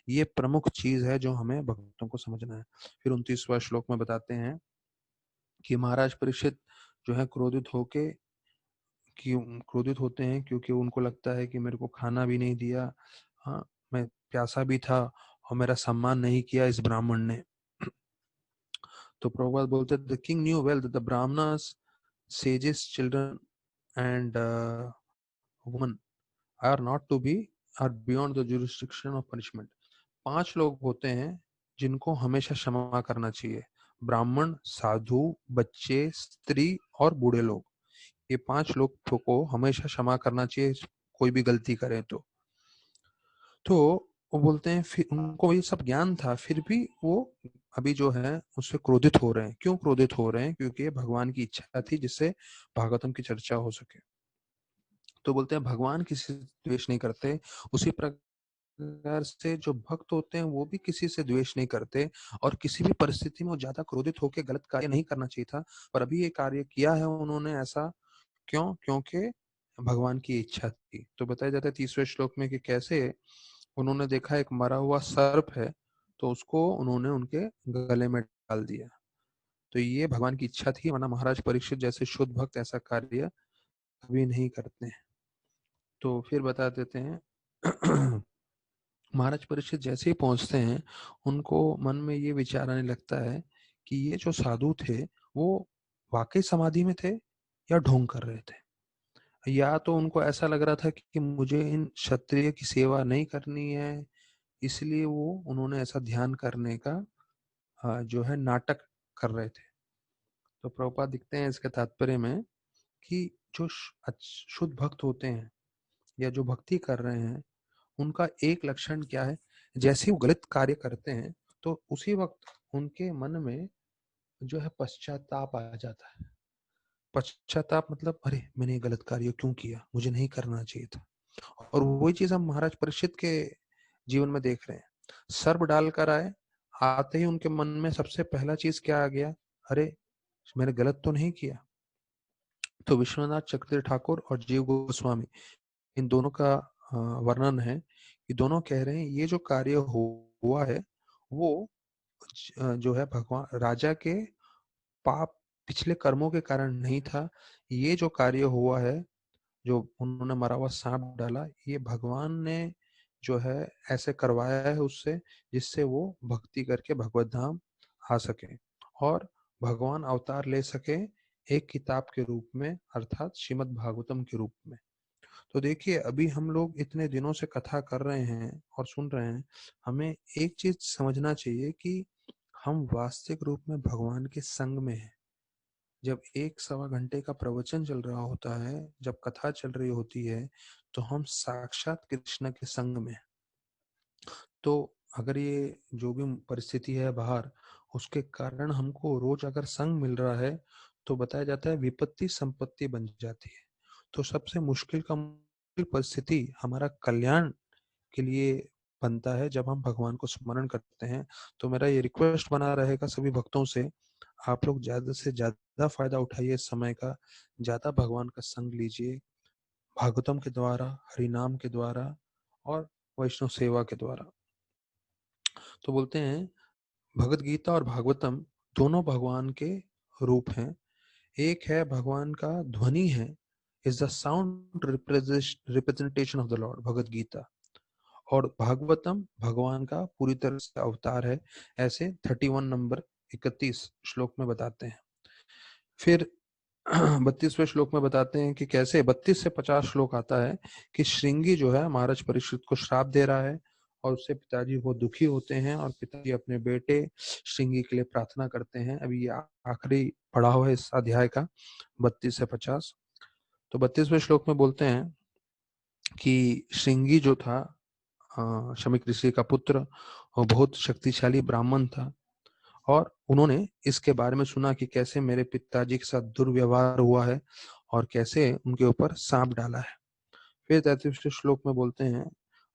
ये प्रमुख चीज है जो हमें भक्तों को समझना है। फिर 29वां श्लोक में बताते हैं कि महाराज परीक्षित जो है क्रोधित होते हैं क्योंकि उनको लगता है कि मेरे को खाना भी नहीं दिया, हाँ, मैं प्यासा भी था और मेरा सम्मान नहीं किया इस ब्राह्मण ने। तो प्रभुपाद बोलते the king new well that the Brahmanas sages children and women are not to be are beyond the jurisdiction of punishment। 5 लोग होते हैं जिनको हमेशा क्षमा करना चाहिए, ब्राह्मण, साधु, बच्चे, स्त्री और बूढ़े लोग। ये 5 लोग को हमेशा क्षमा करना चाहिए कोई भी गलती करे तो वो बोलते हैं फिर उनको ये सब ज्ञान था फिर भी वो अभी जो है उससे क्रोधित हो रहे हैं। क्यों क्रोधित हो रहे हैं? क्योंकि ये भगवान की इच्छा थी जिससे भागवतम की चर्चा हो सके। तो बोलते हैं भगवान किसी से द्वेष नहीं करते, उसी प्रकार से जो भक्त होते हैं वो भी किसी से द्वेष नहीं करते और किसी भी परिस्थिति में वो ज्यादा क्रोधित होकर गलत कार्य नहीं करना चाहिए था, पर अभी ये कार्य किया है उन्होंने। ऐसा क्यों? क्योंकि भगवान की इच्छा थी। तो बताया जाता है 30वें श्लोक में कि कैसे उन्होंने देखा एक मरा हुआ सर्प है तो उसको उन्होंने उनके गले में डाल दिया। तो ये भगवान की इच्छा थी, वरना महाराज परीक्षित जैसे शुद्ध भक्त ऐसा कार्य कभी नहीं करते हैं। तो फिर बता देते हैं महाराज परीक्षित जैसे ही पहुंचते हैं उनको मन में ये विचार आने लगता है कि ये जो साधु थे वो वाकई समाधि में थे या ढोंग कर रहे थे, या तो उनको ऐसा लग रहा था कि मुझे इन क्षत्रिय की सेवा नहीं करनी है, इसलिए वो उन्होंने ऐसा ध्यान करने का जो है नाटक कर रहे थे। तो प्रभुपाद दिखते हैं इसके तात्पर्य में कि जो शुद्ध भक्त होते हैं या जो भक्ति कर रहे हैं उनका एक लक्षण क्या है, जैसे ही वो गलत कार्य करते हैं तो उसी वक्त उनके मन में जो है पश्चाताप आ जाता है। पश्चाताप मतलब अरे मैंने ये गलत कार्य क्यों किया, मुझे नहीं करना चाहिए था। और वही चीज हम महाराज परीक्षित के जीवन में देख रहे हैं। सर्प डालकर आए, आते ही उनके मन में सबसे पहला चीज क्या आ गया, अरे मैंने गलत तो नहीं किया। तो विश्वनाथ चक्रवर्ती ठाकुर और जीव गोस्वामी इन दोनों का वर्णन है कि दोनों कह रहे हैं ये जो कार्य हुआ है वो जो है भगवान राजा के पाप पिछले कर्मों के कारण नहीं था। ये जो कार्य हुआ है, जो उन्होंने मरा हुआ सांप डाला, ये भगवान ने जो है ऐसे करवाया है उससे, जिससे वो भक्ति करके भगवत धाम आ सके और भगवान अवतार ले सके एक किताब के रूप में, अर्थात श्रीमद् भागवतम के रूप में। तो देखिए अभी हम लोग इतने दिनों से कथा कर रहे हैं और सुन रहे हैं, हमें एक चीज समझना चाहिए कि हम वास्तविक रूप में भगवान के संग में हैं। जब 1 सवा घंटे का प्रवचन चल रहा होता है, जब कथा चल रही होती है, तो हम साक्षात कृष्ण के संग में। तो अगर ये जो भी परिस्थिति है बाहर, उसके कारण हमको रोज अगर संग मिल रहा है तो बताया जाता है विपत्ति संपत्ति बन जाती है। तो सबसे मुश्किल का मुश्किल परिस्थिति हमारा कल्याण के लिए बनता है जब हम भगवान को स्मरण करते हैं। तो मेरा ये रिक्वेस्ट बना रहेगा सभी भक्तों से, आप लोग ज्यादा से ज्यादा फायदा उठाइए इस समय का, ज्यादा भगवान का संग लीजिए भागवतम के द्वारा, हरिनाम के द्वारा और वैष्णव सेवा के द्वारा। तो बोलते हैं भगवत गीता और भागवतम दोनों भगवान के रूप हैं। एक है भगवान का ध्वनि है, is the sound representation of the lord, Bhagavad Gita, और भागवतम भगवान का पूरी तरह से अवतार है, ऐसे 31 नंबर 31 श्लोक में बताते हैं। फिर 32वें श्लोक में बताते हैं कि कैसे 32 से 50 श्लोक आता है कि श्रृंगी जो है महाराज परीक्षित को श्राप दे रहा है और उससे पिताजी बहुत दुखी होते हैं और पिताजी अपने बेटे श्रृंगी के लिए प्रार्थना करते हैं। अभी ये आखिरी पड़ाव है इस अध्याय का, 32 से 50। तो 32वें श्लोक में बोलते हैं कि श्रृंगी जो था शमीक ऋषि का पुत्र, वो बहुत शक्तिशाली ब्राह्मण था और उन्होंने इसके बारे में सुना कि कैसे मेरे पिताजी के साथ दुर्व्यवहार हुआ है और कैसे उनके ऊपर सांप डाला है। फिर 33वें श्लोक में बोलते हैं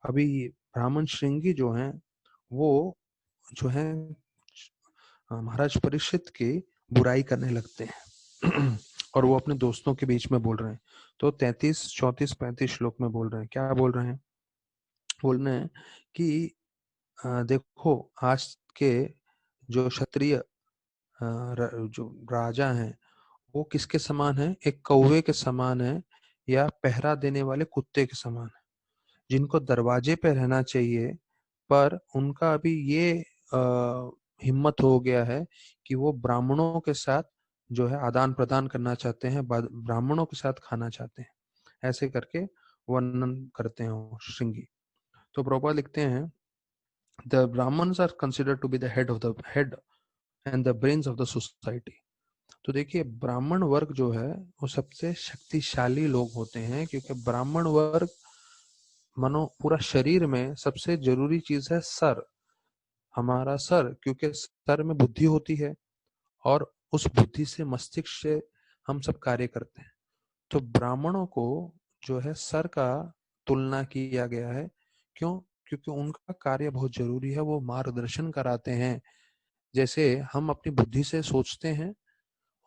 अभी ब्राह्मण श्रृंगी जो हैं वो जो है महाराज परीक्षित की बुराई करने लगते हैं और वो अपने दोस्तों के बीच में बोल रहे हैं। तो 33, 34, 35 श्लोक में बोल रहे हैं, क्या बोल रहे हैं? बोल रहे हैं कि देखो आज के जो क्षत्रिय जो राजा हैं वो किसके समान है? एक कौवे के समान है या पहरा देने वाले कुत्ते के समान है, जिनको दरवाजे पे रहना चाहिए, पर उनका अभी ये हिम्मत हो गया है कि वो ब्राह्मणों के साथ जो है आदान प्रदान करना चाहते हैं, ब्राह्मणों के साथ खाना चाहते हैं, ऐसे करके वर्णन करते हैं वो श्रृंगी। तो प्रभुपाद लिखते हैं the brahmans are considered to be the head and the brains of the society. तो देखिए ब्राह्मण वर्ग जो है वो सबसे शक्तिशाली लोग होते हैं, क्योंकि ब्राह्मण वर्ग मनो पूरा शरीर में सबसे जरूरी चीज है सर, हमारा सर, क्योंकि सर में बुद्धि होती है और उस बुद्धि से मस्तिष्क से हम सब कार्य करते हैं। तो ब्राह्मणों को जो है सर का तुलना किया गया है। क्यों? क्योंकि उनका कार्य बहुत जरूरी है, वो मार्गदर्शन कराते हैं। जैसे हम अपनी बुद्धि से सोचते हैं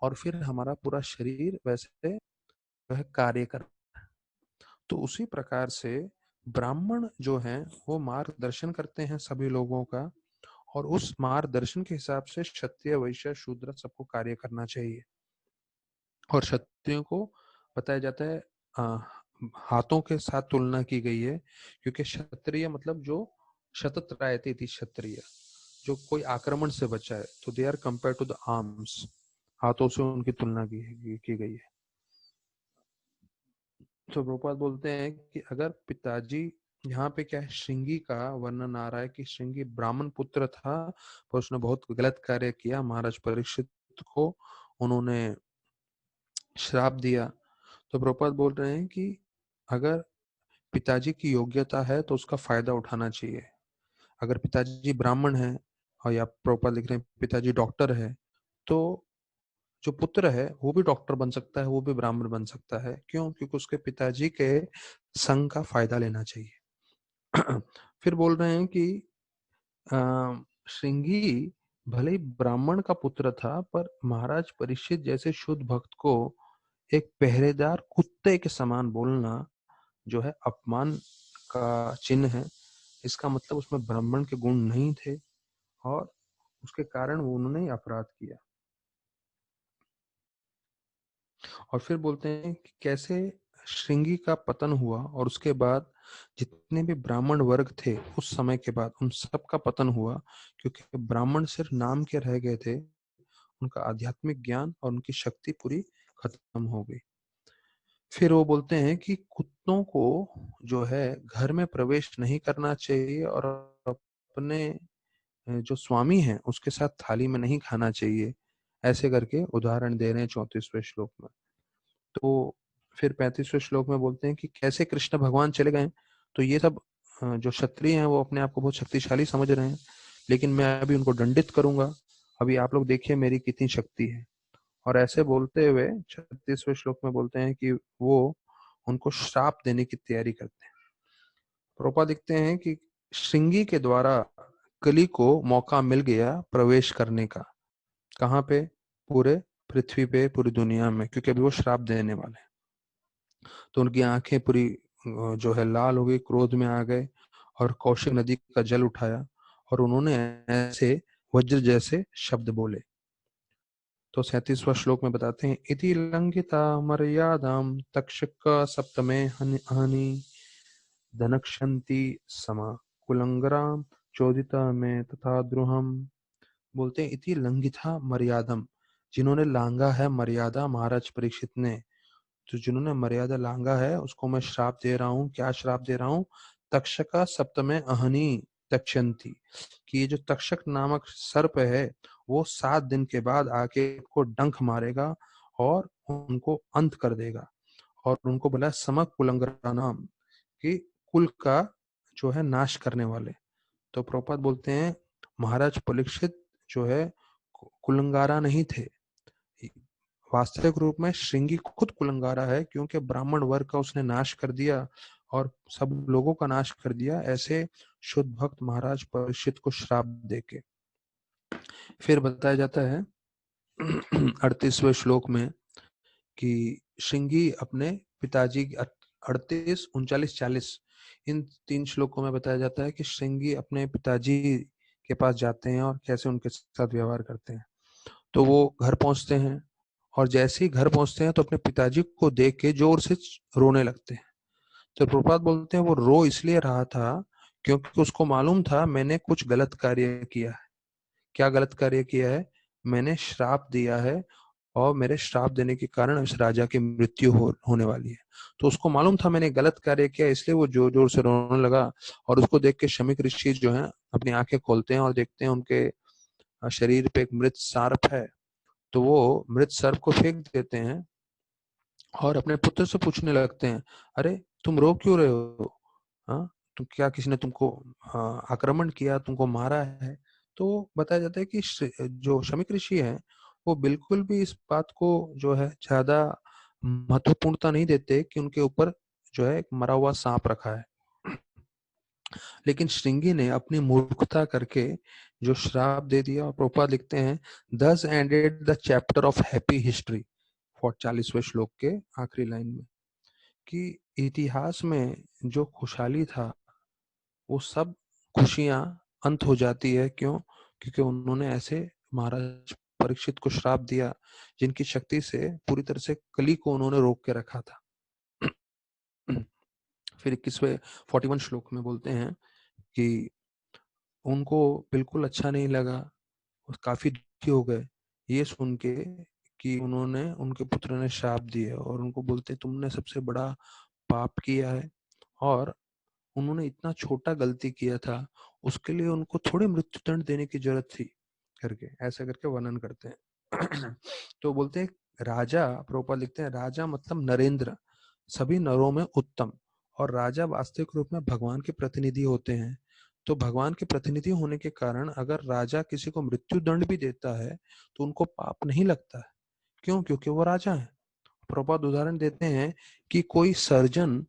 और फिर हमारा पूरा शरीर वैसे वह कार्य कर, तो उसी प्रकार से ब्राह्मण जो हैं वो मार्गदर्शन करते हैं सभी लोगों का, और उस मार्गदर्शन के हिसाब से क्षत्रिय वैश्य शूद्र सबको कार्य करना चाहिए। और क्षत्रियों को बताया जाता है हाथों के साथ तुलना की गई है, क्योंकि क्षत्रिय मतलब जो शतत्रायते थी, क्षत्रिय जो कोई आक्रमण से बचा है, तो they are compare to the arms, हाथों से उनकी तुलना की गई है। तो प्रभुपाद बोलते हैं कि अगर पिताजी, यहाँ पे क्या है, श्रृंगी का वर्णन आ रहा है कि श्रृंगी ब्राह्मण पुत्र था पर उसने बहुत गलत कार्य किया, महाराज परीक्षित को उन्होंने श्राप दिया। तो प्रभुपाद बोल रहे हैं कि अगर पिताजी की योग्यता है तो उसका फायदा उठाना चाहिए। अगर पिताजी ब्राह्मण है और या प्रभुपाद लिख रहे हैं पिताजी डॉक्टर है, तो जो पुत्र है वो भी डॉक्टर बन सकता है, वो भी ब्राह्मण बन सकता है। क्यों? क्योंकि उसके पिताजी के संग का फायदा लेना चाहिए। फिर बोल रहे हैं कि श्रृंगी भले ही ब्राह्मण का पुत्र था, पर महाराज परीक्षित जैसे शुद्ध भक्त को एक पहरेदार कुत्ते के समान बोलना जो है अपमान का चिन्ह है। इसका मतलब उसमें ब्राह्मण के गुण नहीं थे और उसके कारण वो उन्होंने अपराध किया। और फिर बोलते हैं कि कैसे श्रृंगी का पतन हुआ और उसके बाद जितने भी ब्राह्मण वर्ग थे उस समय के बाद उन सब का पतन हुआ, क्योंकि ब्राह्मण सिर्फ नाम के रह गए थे, उनका आध्यात्मिक ज्ञान और उनकी शक्ति पूरी खत्म हो गई। फिर वो बोलते हैं कि कुत्तों को जो है घर में प्रवेश नहीं करना चाहिए और अपने जो स्वामी हैं उसके साथ थाली में नहीं खाना चाहिए, ऐसे करके उदाहरण दे रहे हैं 34वें श्लोक में। तो फिर 35वें श्लोक में बोलते हैं कि कैसे कृष्ण भगवान चले गए। तो ये सब जो क्षत्रिय हैं वो अपने आप को बहुत शक्तिशाली समझ रहे हैं, लेकिन मैं अभी उनको दंडित करूंगा, अभी आप लोग देखिए मेरी कितनी शक्ति है। और ऐसे बोलते हुए 36वें श्लोक में बोलते हैं कि वो उनको श्राप देने की तैयारी करते हैं। प्रभुपाद दिखते हैं कि श्रृंगी के द्वारा कली को मौका मिल गया प्रवेश करने का। कहाँ पे? पूरे पृथ्वी पे, पूरी दुनिया में, क्योंकि अभी वो श्राप देने वाले हैं। तो उनकी आंखें पूरी जो है लाल हो गई, क्रोध में आ गए और कौशिक नदी का जल उठाया और उन्होंने ऐसे वज्र जैसे शब्द बोले। तो 37वां श्लोक में बताते हैं, इति लंघिता मर्यादाम तक्षक सप्तमे हनि धनक्षन्ति समा कुलंगराम चोदिता में तथा द्रुहम। बोलते हैं इति लंघिता मर्यादम, जिन्होंने लांगा है मर्यादा महाराज परीक्षित ने, तो जिन्होंने मर्यादा लांगा है उसको मैं श्राप दे रहा हूँ। क्या श्राप दे रहा हूँ? तक्षका सप्तमे अहनी तक्षंती, कि ये जो तक्षक नामक सर्प है वो 7 दिन के बाद आके को डंक मारेगा और उनको अंत कर देगा। और उनको बोला समक कुलंगरा नाम, कि कुल का जो है नाश करने वाले। तो प्रभुपाद बोलते हैं महाराज परीक्षित जो है कुलंगारा नहीं थे, वास्तविक रूप में श्रृंगी खुद कुलंगारा है, क्योंकि ब्राह्मण वर्ग का उसने नाश कर दिया और सब लोगों का नाश कर दिया, ऐसे शुद्ध भक्त महाराज परीक्षित को श्राप देके। फिर बताया जाता है 38वें श्लोक में कि श्रृंगी अपने पिताजी 38, 39, 40 इन 3 श्लोकों में बताया जाता है कि श्रृंगी अपने पिताजी के पास जाते हैं और कैसे उनके साथ व्यवहार करते हैं। तो वो घर पहुंचते हैं और जैसे ही घर पहुंचते हैं तो अपने पिताजी को देख के जोर से रोने लगते हैं। तो प्रभुपाद बोलते हैं वो रो इसलिए रहा था क्योंकि उसको मालूम था मैंने कुछ गलत कार्य किया है। क्या गलत कार्य किया है? मैंने श्राप दिया है और मेरे श्राप देने के कारण इस राजा की मृत्यु होने वाली है। तो उसको मालूम था मैंने गलत कार्य किया, इसलिए वो जोर जोर से रोने लगा। और उसको देख के शमीक ऋषि जो है अपनी आंखें खोलते हैं और देखते हैं उनके शरीर पे एक मृत सर्प है। तो वो मृत सर्प को फेंक देते हैं और अपने पुत्र से पूछने लगते हैं, अरे तुम रो क्यों रहे हो? हाँ, तुम क्या किसी ने तुमको आक्रमण किया, तुमको मारा है? तो बताया जाता है कि जो शमीक ऋषि है वो बिल्कुल भी इस बात को जो है ज्यादा महत्वपूर्णता नहीं देते कि उनके ऊपर जो है एक मरा हुआ सांप रखा है। लेकिन श्रृंगी ने अपनी मूर्खता करके जो श्राप दे दिया। और प्रभुपाद लिखते हैं, thus ended the chapter of happy history, 40वें श्लोक के आखिरी लाइन में, कि इतिहास में जो खुशहाली था वो सब खुशियां अंत हो जाती है। क्यों? क्योंकि उन्होंने ऐसे महाराज परीक्षित को श्राप दिया जिनकी शक्ति से पूरी तरह से कली को उन्होंने रोक के रखा था। फिर 21वें 41 श्लोक में बोलते हैं कि उनको बिल्कुल अच्छा नहीं लगा और काफी दुखी हो गए ये सुन के कि उन्होंने उनके पुत्र ने श्राप दिए, और उनको बोलते तुमने सबसे बड़ा पाप किया है और उन्होंने इतना छोटा गलती किया था, उसके लिए उनको थोड़े मृत्युदंड देने की जरूरत थी करके ऐसा करके वर्णन करते हैं। तो बोलते हैं राजा, प्रभुपाद लिखते हैं राजा मतलब नरेंद्र, सभी नरों में उत्तम। और राजा वास्तविक रूप में भगवान के प्रतिनिधि होते हैं। तो भगवान के प्रतिनिधि होने के कारण अगर राजा किसी को मृत्यु दंड भी देता है तो उनको पाप नहीं लगता है। क्यों? क्योंकि वो राजा है। प्रभुपाद उदाहरण देते हैं कि कोई सर्जन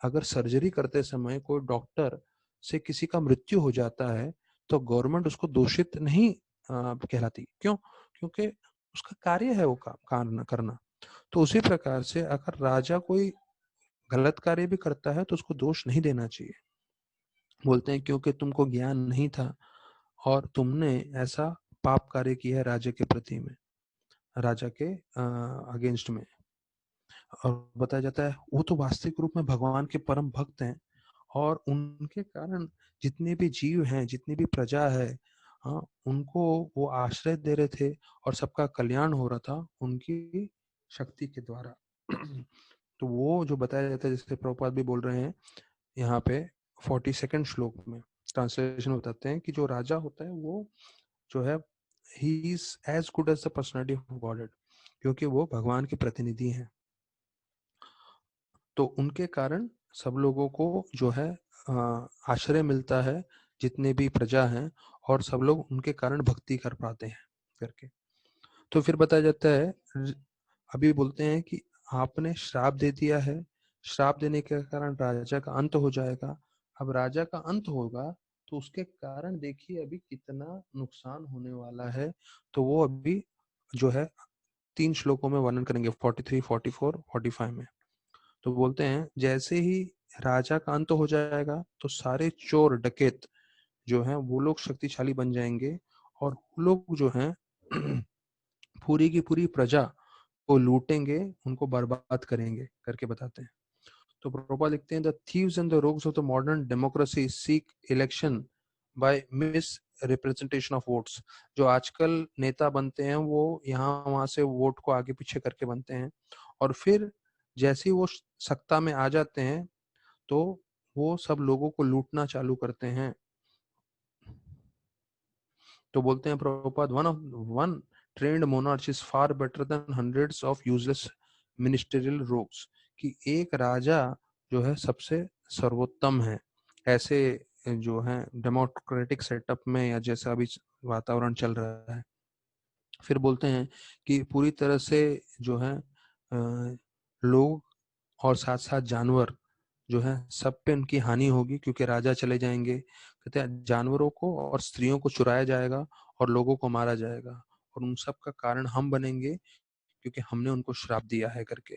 अगर सर्जरी करते समय कोई डॉक्टर से किसी का मृत्यु हो जाता है तो गवर्नमेंट उसको दोषित नहीं कहलाती। क्यों? क्योंकि उसका कार्य है वो काम करना। तो उसी प्रकार से अगर राजा कोई गलत कार्य भी करता है तो उसको दोष नहीं देना चाहिए। बोलते हैं क्योंकि तुमको ज्ञान नहीं था और तुमने ऐसा पाप कार्य किया है राजा के प्रति में, राजा के अगेंस्ट में। और बताया जाता है वो तो वास्तविक रूप में भगवान के परम भक्त हैं और उनके कारण जितने भी जीव हैं, जितनी भी प्रजा है, हाँ, उनको वो आश्रय दे रहे थे और सबका कल्याण हो रहा था उनकी शक्ति के द्वारा। तो वो जो बताया जाता है, जैसे प्रभुपाद भी बोल रहे हैं यहाँ पे 42nd श्लोक में ट्रांसलेशन में बताते हैं कि जो राजा होता है वो जो है he is as good as the personality of God, क्योंकि वो भगवान के प्रतिनिधि हैं। तो उनके कारण सब लोगों को जो है आश्रय मिलता है, जितने भी प्रजा हैं, और सब लोग उनके कारण भक्ति कर पाते हैं करके। तो फिर बताया जाता है अभी बोलते हैं कि आपने श्राप दे दिया है, श्राप देने के कारण राजा का अंत हो जाएगा। अब राजा का अंत होगा तो उसके कारण देखिए अभी कितना नुकसान होने वाला है। तो वो अभी जो है 3 श्लोकों में वर्णन करेंगे, 43, 44, 45 में। तो बोलते हैं जैसे ही राजा का अंत हो जाएगा तो सारे चोर डकैत जो हैं वो लोग शक्तिशाली बन जाएंगे और वो लोग जो हैं पूरी की पूरी प्रजा को लूटेंगे, उनको बर्बाद करेंगे करके बताते हैं। तो प्रोपा लिखते हैं the thieves and the rogues of the modern democracy seek election by misrepresentation of votes. जो आजकल नेता बनते हैं वो यहाँ वहां से वोट को आगे पीछे करके बनते हैं, और फिर जैसे ही वो सत्ता में आ जाते हैं तो वो सब लोगों को लूटना चालू करते हैं। तो बोलते हैं Prabhupada one trend monarch is far better than hundreds of useless ministerial rogues, कि एक राजा जो है सबसे सर्वोत्तम है ऐसे जो है डेमोक्रेटिक सेटअप में, या जैसा अभी वातावरण चल रहा है। फिर बोलते हैं कि पूरी तरह से जो है लोग और साथ साथ जानवर जो है सब पे उनकी हानि होगी, क्योंकि राजा चले जाएंगे। कहते हैं जानवरों को और स्त्रियों को चुराया जाएगा और लोगों को मारा जाएगा, और उन सब का कारण हम बनेंगे क्योंकि हमने उनको श्राप दिया है करके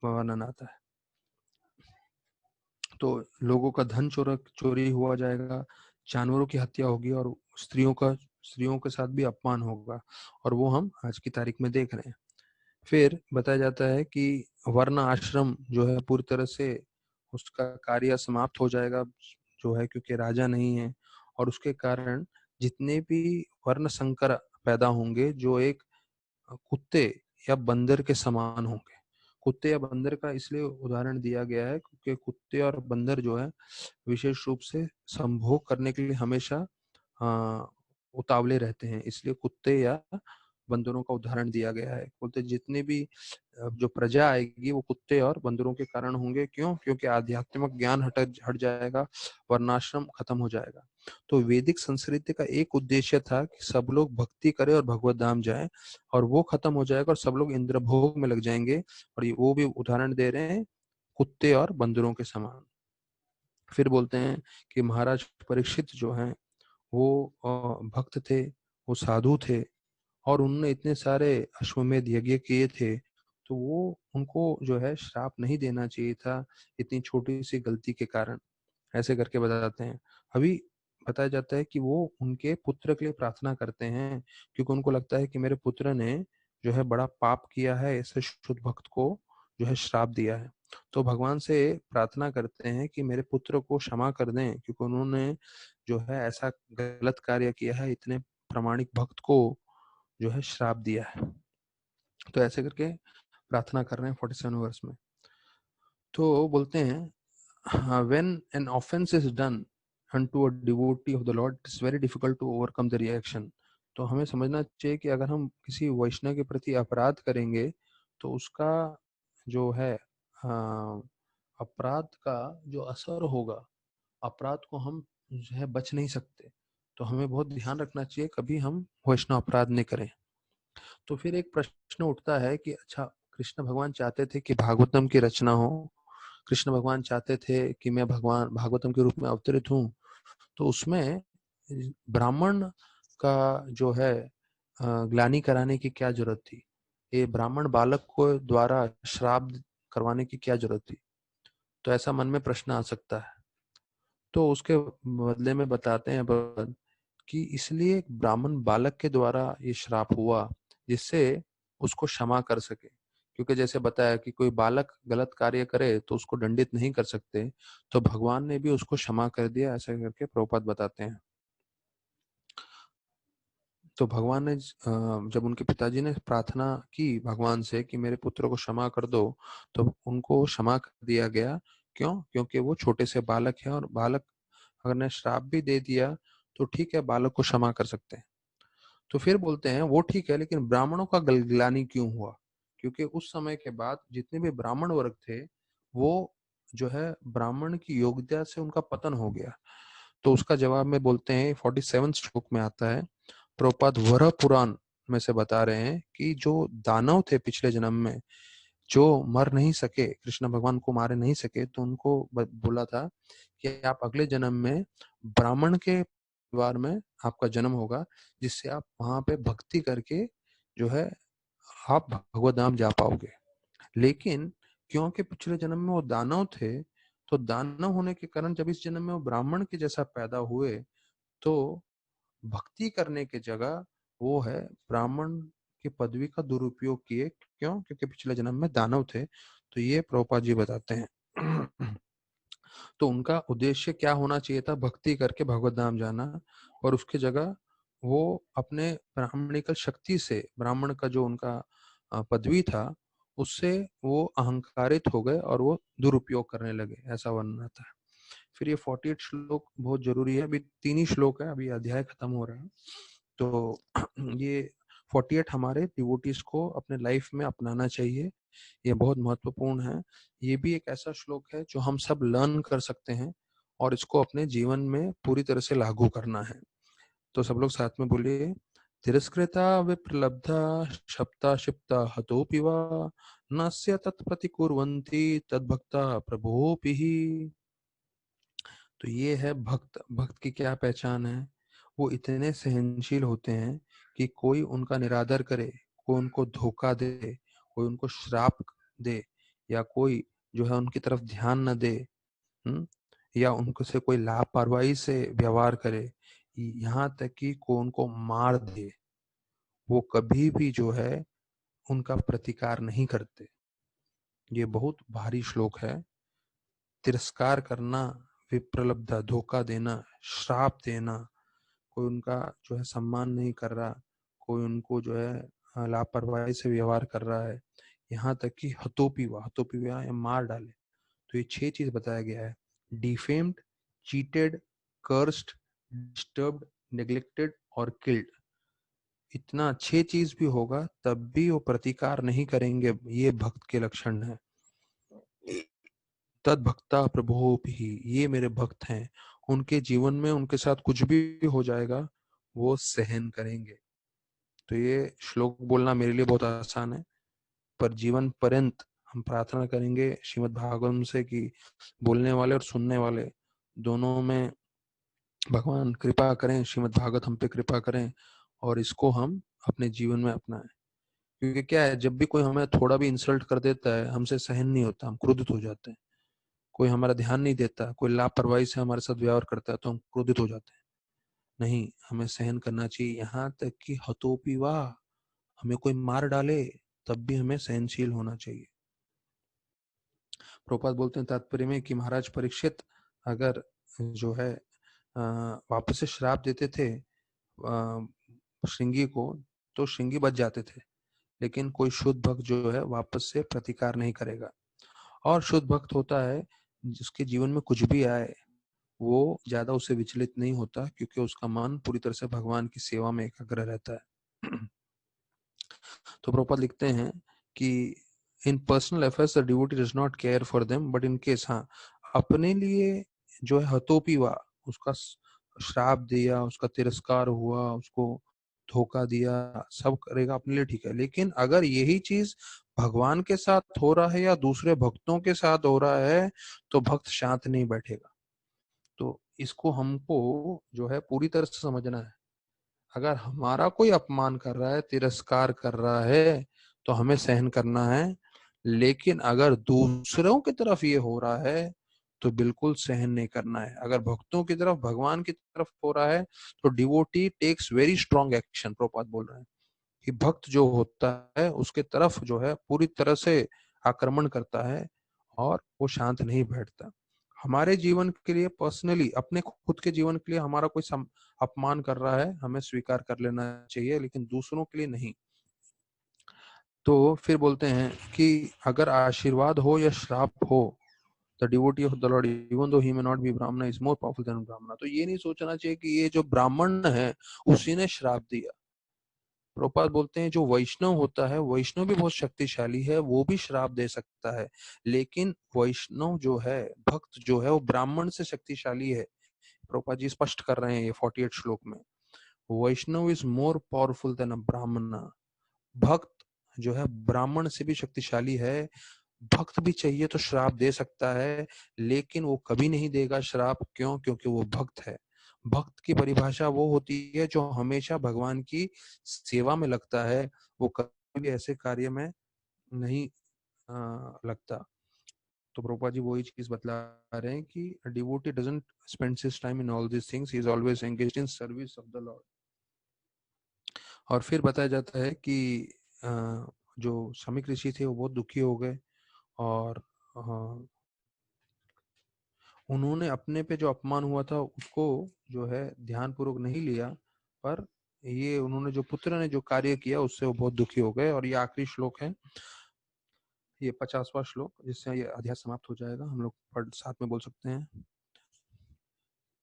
वर्णन आता है। तो लोगों का धन चोरी हुआ जाएगा, जानवरों की हत्या होगी, और स्त्रियों के साथ भी अपमान होगा, और वो हम आज की तारीख में देख रहे हैं। फिर बताया जाता है कि वर्ण आश्रम जो है पूरी तरह से उसका कार्य समाप्त हो जाएगा जो है, क्योंकि राजा नहीं है, और उसके कारण जितने भी वर्ण संकर पैदा होंगे जो एक कुत्ते या बंदर के समान होंगे। कुत्ते या बंदर का इसलिए उदाहरण दिया गया है क्योंकि कुत्ते और बंदर जो है विशेष रूप से संभोग करने के लिए हमेशा उतावले रहते हैं, इसलिए कुत्ते या बंदरों का उदाहरण दिया गया है। बोलते जितने भी जो प्रजा आएगी वो कुत्ते और बंदरों के कारण होंगे। क्यों? क्योंकि आध्यात्मिक ज्ञान हट जाएगा, वर्णाश्रम खत्म हो जाएगा। तो वैदिक संस्कृति का एक उद्देश्य था कि सब लोग भक्ति करें और भगवत धाम जाएं, और वो खत्म हो जाएगा और सब लोग इंद्र भोग में लग जाएंगे, और ये वो भी उदाहरण दे रहे हैं कुत्ते और बंदरों के समान। फिर बोलते हैं कि महाराज परीक्षित जो हैं वो भक्त थे, वो साधु थे, और उन्होंने इतने सारे अश्वमेध यज्ञ किए थे, तो वो उनको जो है श्राप नहीं देना चाहिए था इतनी छोटी सी गलती के कारण, ऐसे करके बताते हैं। अभी बताया जाता है कि वो उनके पुत्र के लिए प्रार्थना करते हैं, क्योंकि उनको लगता है कि मेरे पुत्र ने जो है बड़ा पाप किया है, ऐसे शुद्ध भक्त को जो है श्राप दिया है। तो भगवान से प्रार्थना करते हैं कि मेरे पुत्र को क्षमा कर दें, क्योंकि उन्होंने जो है ऐसा गलत कार्य किया है, इतने प्रामाणिक भक्त को जो है श्राप दिया है। तो ऐसे करके प्रार्थना कर रहे हैं 47 वर्ष में। तो बोलते हैं when an offense is done unto a devotee of the Lord, it's very difficult to overcome the reaction. तो हमें समझना चाहिए कि अगर हम किसी वैष्णव के प्रति अपराध करेंगे तो उसका जो है अपराध का जो असर होगा, अपराध को हम जो है बच नहीं सकते। तो हमें बहुत ध्यान रखना चाहिए कभी हम वैष्णव अपराध नहीं करें। तो फिर एक प्रश्न उठता है कि अच्छा, कृष्ण भगवान चाहते थे कि भागवतम की रचना हो, कृष्ण भगवान चाहते थे कि मैं भगवान भागवतम के रूप में अवतरित हूँ, तो उसमें ब्राह्मण का जो है ग्लानि कराने की क्या जरूरत थी? ये ब्राह्मण बालक को द्वारा श्राप करवाने की क्या जरूरत थी? तो ऐसा मन में प्रश्न आ सकता है। तो उसके बदले में बताते हैं कि इसलिए ब्राह्मण बालक के द्वारा ये श्राप हुआ जिससे उसको क्षमा कर सके, क्योंकि जैसे बताया कि कोई बालक गलत कार्य करे तो उसको दंडित नहीं कर सकते, तो भगवान ने भी उसको क्षमा कर दिया, ऐसा करके प्रभुपाद बताते हैं। तो भगवान ने जब उनके पिताजी ने प्रार्थना की भगवान से कि मेरे पुत्र को क्षमा कर दो, तो उनको क्षमा कर दिया गया। क्यों? क्योंकि वो छोटे से बालक है, और बालक अगर ने श्राप भी दे दिया तो ठीक है, बालक को क्षमा कर सकते हैं। तो फिर बोलते हैं वो ठीक है, लेकिन ब्राह्मणों का गिलानी क्यों हुआ? क्योंकि उस समय के बाद जितने भी ब्राह्मण वर्ग थे वो जो है ब्राह्मण की योग्यता से उनका पतन हो गया। तो उसका जवाब में बोलते हैं 47 श्लोक में आता है, प्रभुपाद वराह पुराण में से बता रहे हैं कि जो दानव थे पिछले जन्म में, जो मर नहीं सके, कृष्ण भगवान को मारे नहीं सके, तो उनको बोला था कि आप अगले जन्म में ब्राह्मण के परिवार में आपका जन्म होगा, जिससे आप वहां पे भक्ति करके जो है आप भगवत धाम जा पाओगे। लेकिन क्योंकि पिछले जन्म में वो दानव थे, तो दानव होने के कारण जब इस जन्म में वो ब्राह्मण के जैसा पैदा हुए, तो भक्ति करने की जगह वो है ब्राह्मण की पदवी का दुरुपयोग किए। क्यों? क्योंकि पिछले जन्म में दानव थे। तो ये प्रभुपाद जी बताते हैं। तो उनका उद्देश्य क्या होना चाहिए था? भक्ति करके भगवत धाम जाना, और उसकी जगह वो अपने ब्राह्मणिकल शक्ति से, ब्राह्मण का जो उनका पदवी था, उससे वो अहंकारित हो गए और वो दुरुपयोग करने लगे, ऐसा वर्णन आता है। फिर ये 48 श्लोक बहुत जरूरी है। अभी 3 ही श्लोक है, अभी अध्याय खत्म हो रहा है। तो ये 48 हमारे डिवोटीज को अपने लाइफ में अपनाना चाहिए। ये बहुत महत्वपूर्ण है। ये भी एक ऐसा श्लोक है जो हम सब लर्न कर सकते हैं और इसको अपने जीवन में पूरी तरह से लागू करना है। तो सब लोग साथ में बोलिए, तिरस्कृता विप्रलब्धा शप्ता शिप्ता हतोपि वा नस्य तत्प्रतिकुर्वन्ति तद्भक्ता प्रभोपि ही। तो ये है भक्त। भक्त की क्या पहचान है? वो इतने सहनशील होते हैं कि कोई उनका निरादर करे, कोई उनको धोखा दे, कोई उनको श्राप दे, या कोई जो है उनकी तरफ ध्यान न दे, या उनको से कोई लापरवाही से व्यवहार करे, यहाँ तक कि कोई उनको मार दे, वो कभी भी जो है उनका प्रतिकार नहीं करते। ये बहुत भारी श्लोक है। तिरस्कार करना, विप्रलब्ध, धोखा देना, श्राप देना, कोई उनका जो है सम्मान नहीं कर रहा, कोई उनको जो है लापरवाही से व्यवहार कर रहा है, यहाँ तक कि हतोपीवा या मार डाले। तो ये 6 चीज बताया गया है: defamed, cheated, cursed, disturbed, neglected और किल्ड। इतना 6 चीज भी होगा तब भी वो प्रतिकार नहीं करेंगे। ये भक्त के लक्षण है। तद भक्ता प्रभु भी, ये मेरे भक्त हैं, उनके जीवन में उनके साथ कुछ भी हो जाएगा वो सहन करेंगे। तो ये श्लोक बोलना मेरे लिए बहुत आसान है, पर जीवन पर्यंत हम प्रार्थना करेंगे श्रीमद् भागवतम से कि बोलने वाले और सुनने वाले दोनों में भगवान कृपा करें, श्रीमद् भागवत हम पे कृपा करें और इसको हम अपने जीवन में अपनाएं। क्योंकि क्या है, जब भी कोई हमें थोड़ा भी इंसल्ट कर देता है, हमसे सहन नहीं होता, हम क्रोधित हो जाते हैं। कोई हमारा ध्यान नहीं देता, कोई लापरवाही से हमारे साथ व्यवहार करता है तो हम क्रोधित हो जाते हैं। नहीं, हमें सहन करना चाहिए, यहाँ तक कि हतोपीवा, हमें कोई मार डाले तब भी हमें सहनशील होना चाहिए। प्रभुपाद बोलते हैं तात्पर्य में कि महाराज परीक्षित अगर जो है वापस से श्राप देते थे श्रृंगी को, तो श्रृंगी बच जाते थे। लेकिन कोई शुद्ध भक्त जो है वापस से प्रतिकार नहीं करेगा। और शुद्ध भक्त होता है जिसके जीवन में कुछ भी आए वो ज्यादा उससे विचलित नहीं होता, क्योंकि उसका मन पूरी तरह से भगवान की सेवा में एकाग्र रहता है। तो प्रभुपाद लिखते हैं कि in personal affairs the devotee does not care for them, but in case, हाँ, अपने लिए जो है हतोपीवा, उसका श्राप दिया, उसका तिरस्कार हुआ, उसको धोखा दिया, सब करेगा अपने लिए, ठीक है। लेकिन अगर यही चीज भगवान के साथ हो रहा है या दूसरे भक्तों के साथ हो रहा है तो भक्त शांत नहीं बैठेगा। तो इसको हमको जो है पूरी तरह से समझना है। अगर हमारा कोई अपमान कर रहा है, तिरस्कार कर रहा है, तो हमें सहन करना है। लेकिन अगर दूसरों की तरफ ये हो रहा है तो बिल्कुल सहन नहीं करना है। अगर भक्तों की तरफ, भगवान की तरफ हो रहा है तो devotee takes very strong action. Prabhupada बोल रहे हैं कि भक्त जो होता है उसके तरफ जो है पूरी तरह से आक्रमण करता है और वो शांत नहीं बैठता। हमारे जीवन के लिए पर्सनली, अपने खुद के जीवन के लिए हमारा कोई अपमान कर रहा है, हमें स्वीकार कर लेना चाहिए, लेकिन दूसरों के लिए नहीं। तो फिर बोलते हैं कि अगर आशीर्वाद हो या श्राप हो, the devotee of the Lord even though he may not be ब्राह्मण इज मोर पावरफुल देन ब्राह्मण। तो ये नहीं सोचना चाहिए कि ये जो ब्राह्मण है उसी ने श्राप दिया। प्रभुपाद बोलते हैं जो वैष्णव होता है, वैष्णव भी बहुत शक्तिशाली है, वो भी श्राप दे सकता है। लेकिन वैष्णव जो है, भक्त जो है, वो ब्राह्मण से शक्तिशाली है। प्रभुपाद जी स्पष्ट कर रहे हैं ये 48 श्लोक में, वैष्णव इज मोर पावरफुल देन अ ब्राह्मण। भक्त जो है ब्राह्मण से भी शक्तिशाली है। भक्त भी चाहिए तो श्राप दे सकता है, लेकिन वो कभी नहीं देगा श्राप। क्यों? क्योंकि वो भक्त है। भक्त की परिभाषा वो होती है जो हमेशा भगवान की सेवा में लगता है, वो कभी भी ऐसे कार्य में नहीं लगता। तो प्रभुपाद जी वही चीज बतला रहे हैं कि devotee doesn't spends his time in all this things, he is always engaged in service of the Lord. और फिर बताया जाता है कि जो समीक ऋषि थे वो बहुत दुखी हो गए और उन्होंने अपने पे जो अपमान हुआ था उसको जो है ध्यान पूर्वक नहीं लिया, पर ये उन्होंने जो पुत्र ने जो कार्य किया उससे वो बहुत दुखी हो गए। और ये आखिरी श्लोक है, ये 50वां श्लोक, जिससे ये अध्याय समाप्त हो जाएगा। हम लोग पढ़ साथ में बोल सकते हैं।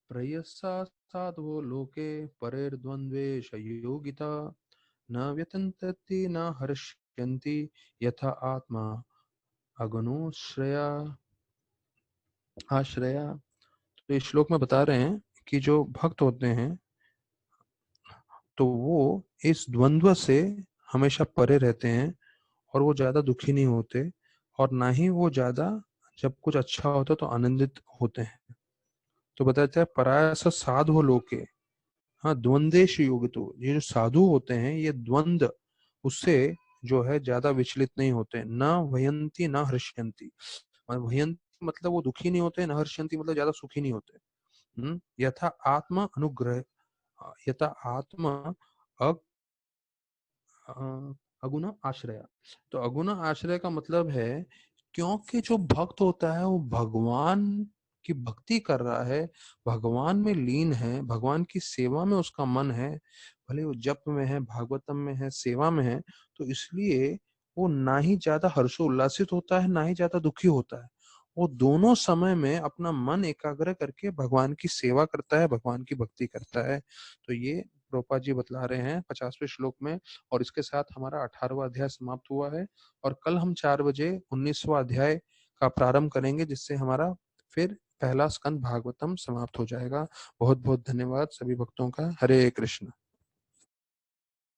प्रयस्सा साधवो लोके परेर्द्वन्द्वेष योगिता न व्यतन्ते न हर्ष्यन्ति यथा आत्मा अगुणोश्रया आश्रया। तो इस श्लोक में बता रहे हैं कि जो भक्त होते हैं तो वो इस द्वंद्व से हमेशा परे रहते हैं और वो ज्यादा दुखी नहीं होते, और ना ही वो ज्यादा जब कुछ अच्छा होता है तो आनंदित होते हैं। तो बताया है परायस साधु लोके, हाँ द्वंदेश युग, तो ये जो साधु होते हैं ये द्वंद उससे जो है ज्यादा विचलित नहीं होते। न वयंती न हर्षयंती, वयंती मतलब वो दुखी नहीं होते, न हर्षयंती मतलब ज्यादा सुखी नहीं होते। यथा आत्मा अनुग्रह, यथा आत्मा अगुण आश्रय। तो अगुण आश्रय का मतलब है क्योंकि जो भक्त होता है वो भगवान की भक्ति कर रहा है, भगवान में लीन है, भगवान की सेवा में उसका मन है, भले वो जप में है, भागवतम में है, सेवा में है, तो इसलिए वो ना ही ज्यादा हर्षोल्लासित होता है ना ही ज्यादा दुखी होता है। वो दोनों समय में अपना मन एकाग्र करके भगवान की सेवा करता है, भगवान की भक्ति करता है। तो ये प्रभुपाद जी बतला रहे हैं 50वें श्लोक में। और इसके साथ हमारा 18वां अध्याय समाप्त हुआ है, और कल हम 4 बजे 19वां अध्याय का प्रारंभ करेंगे, जिससे हमारा फिर पहला स्कंद भागवतम समाप्त हो जाएगा। बहुत बहुत धन्यवाद सभी भक्तों का। हरे कृष्ण।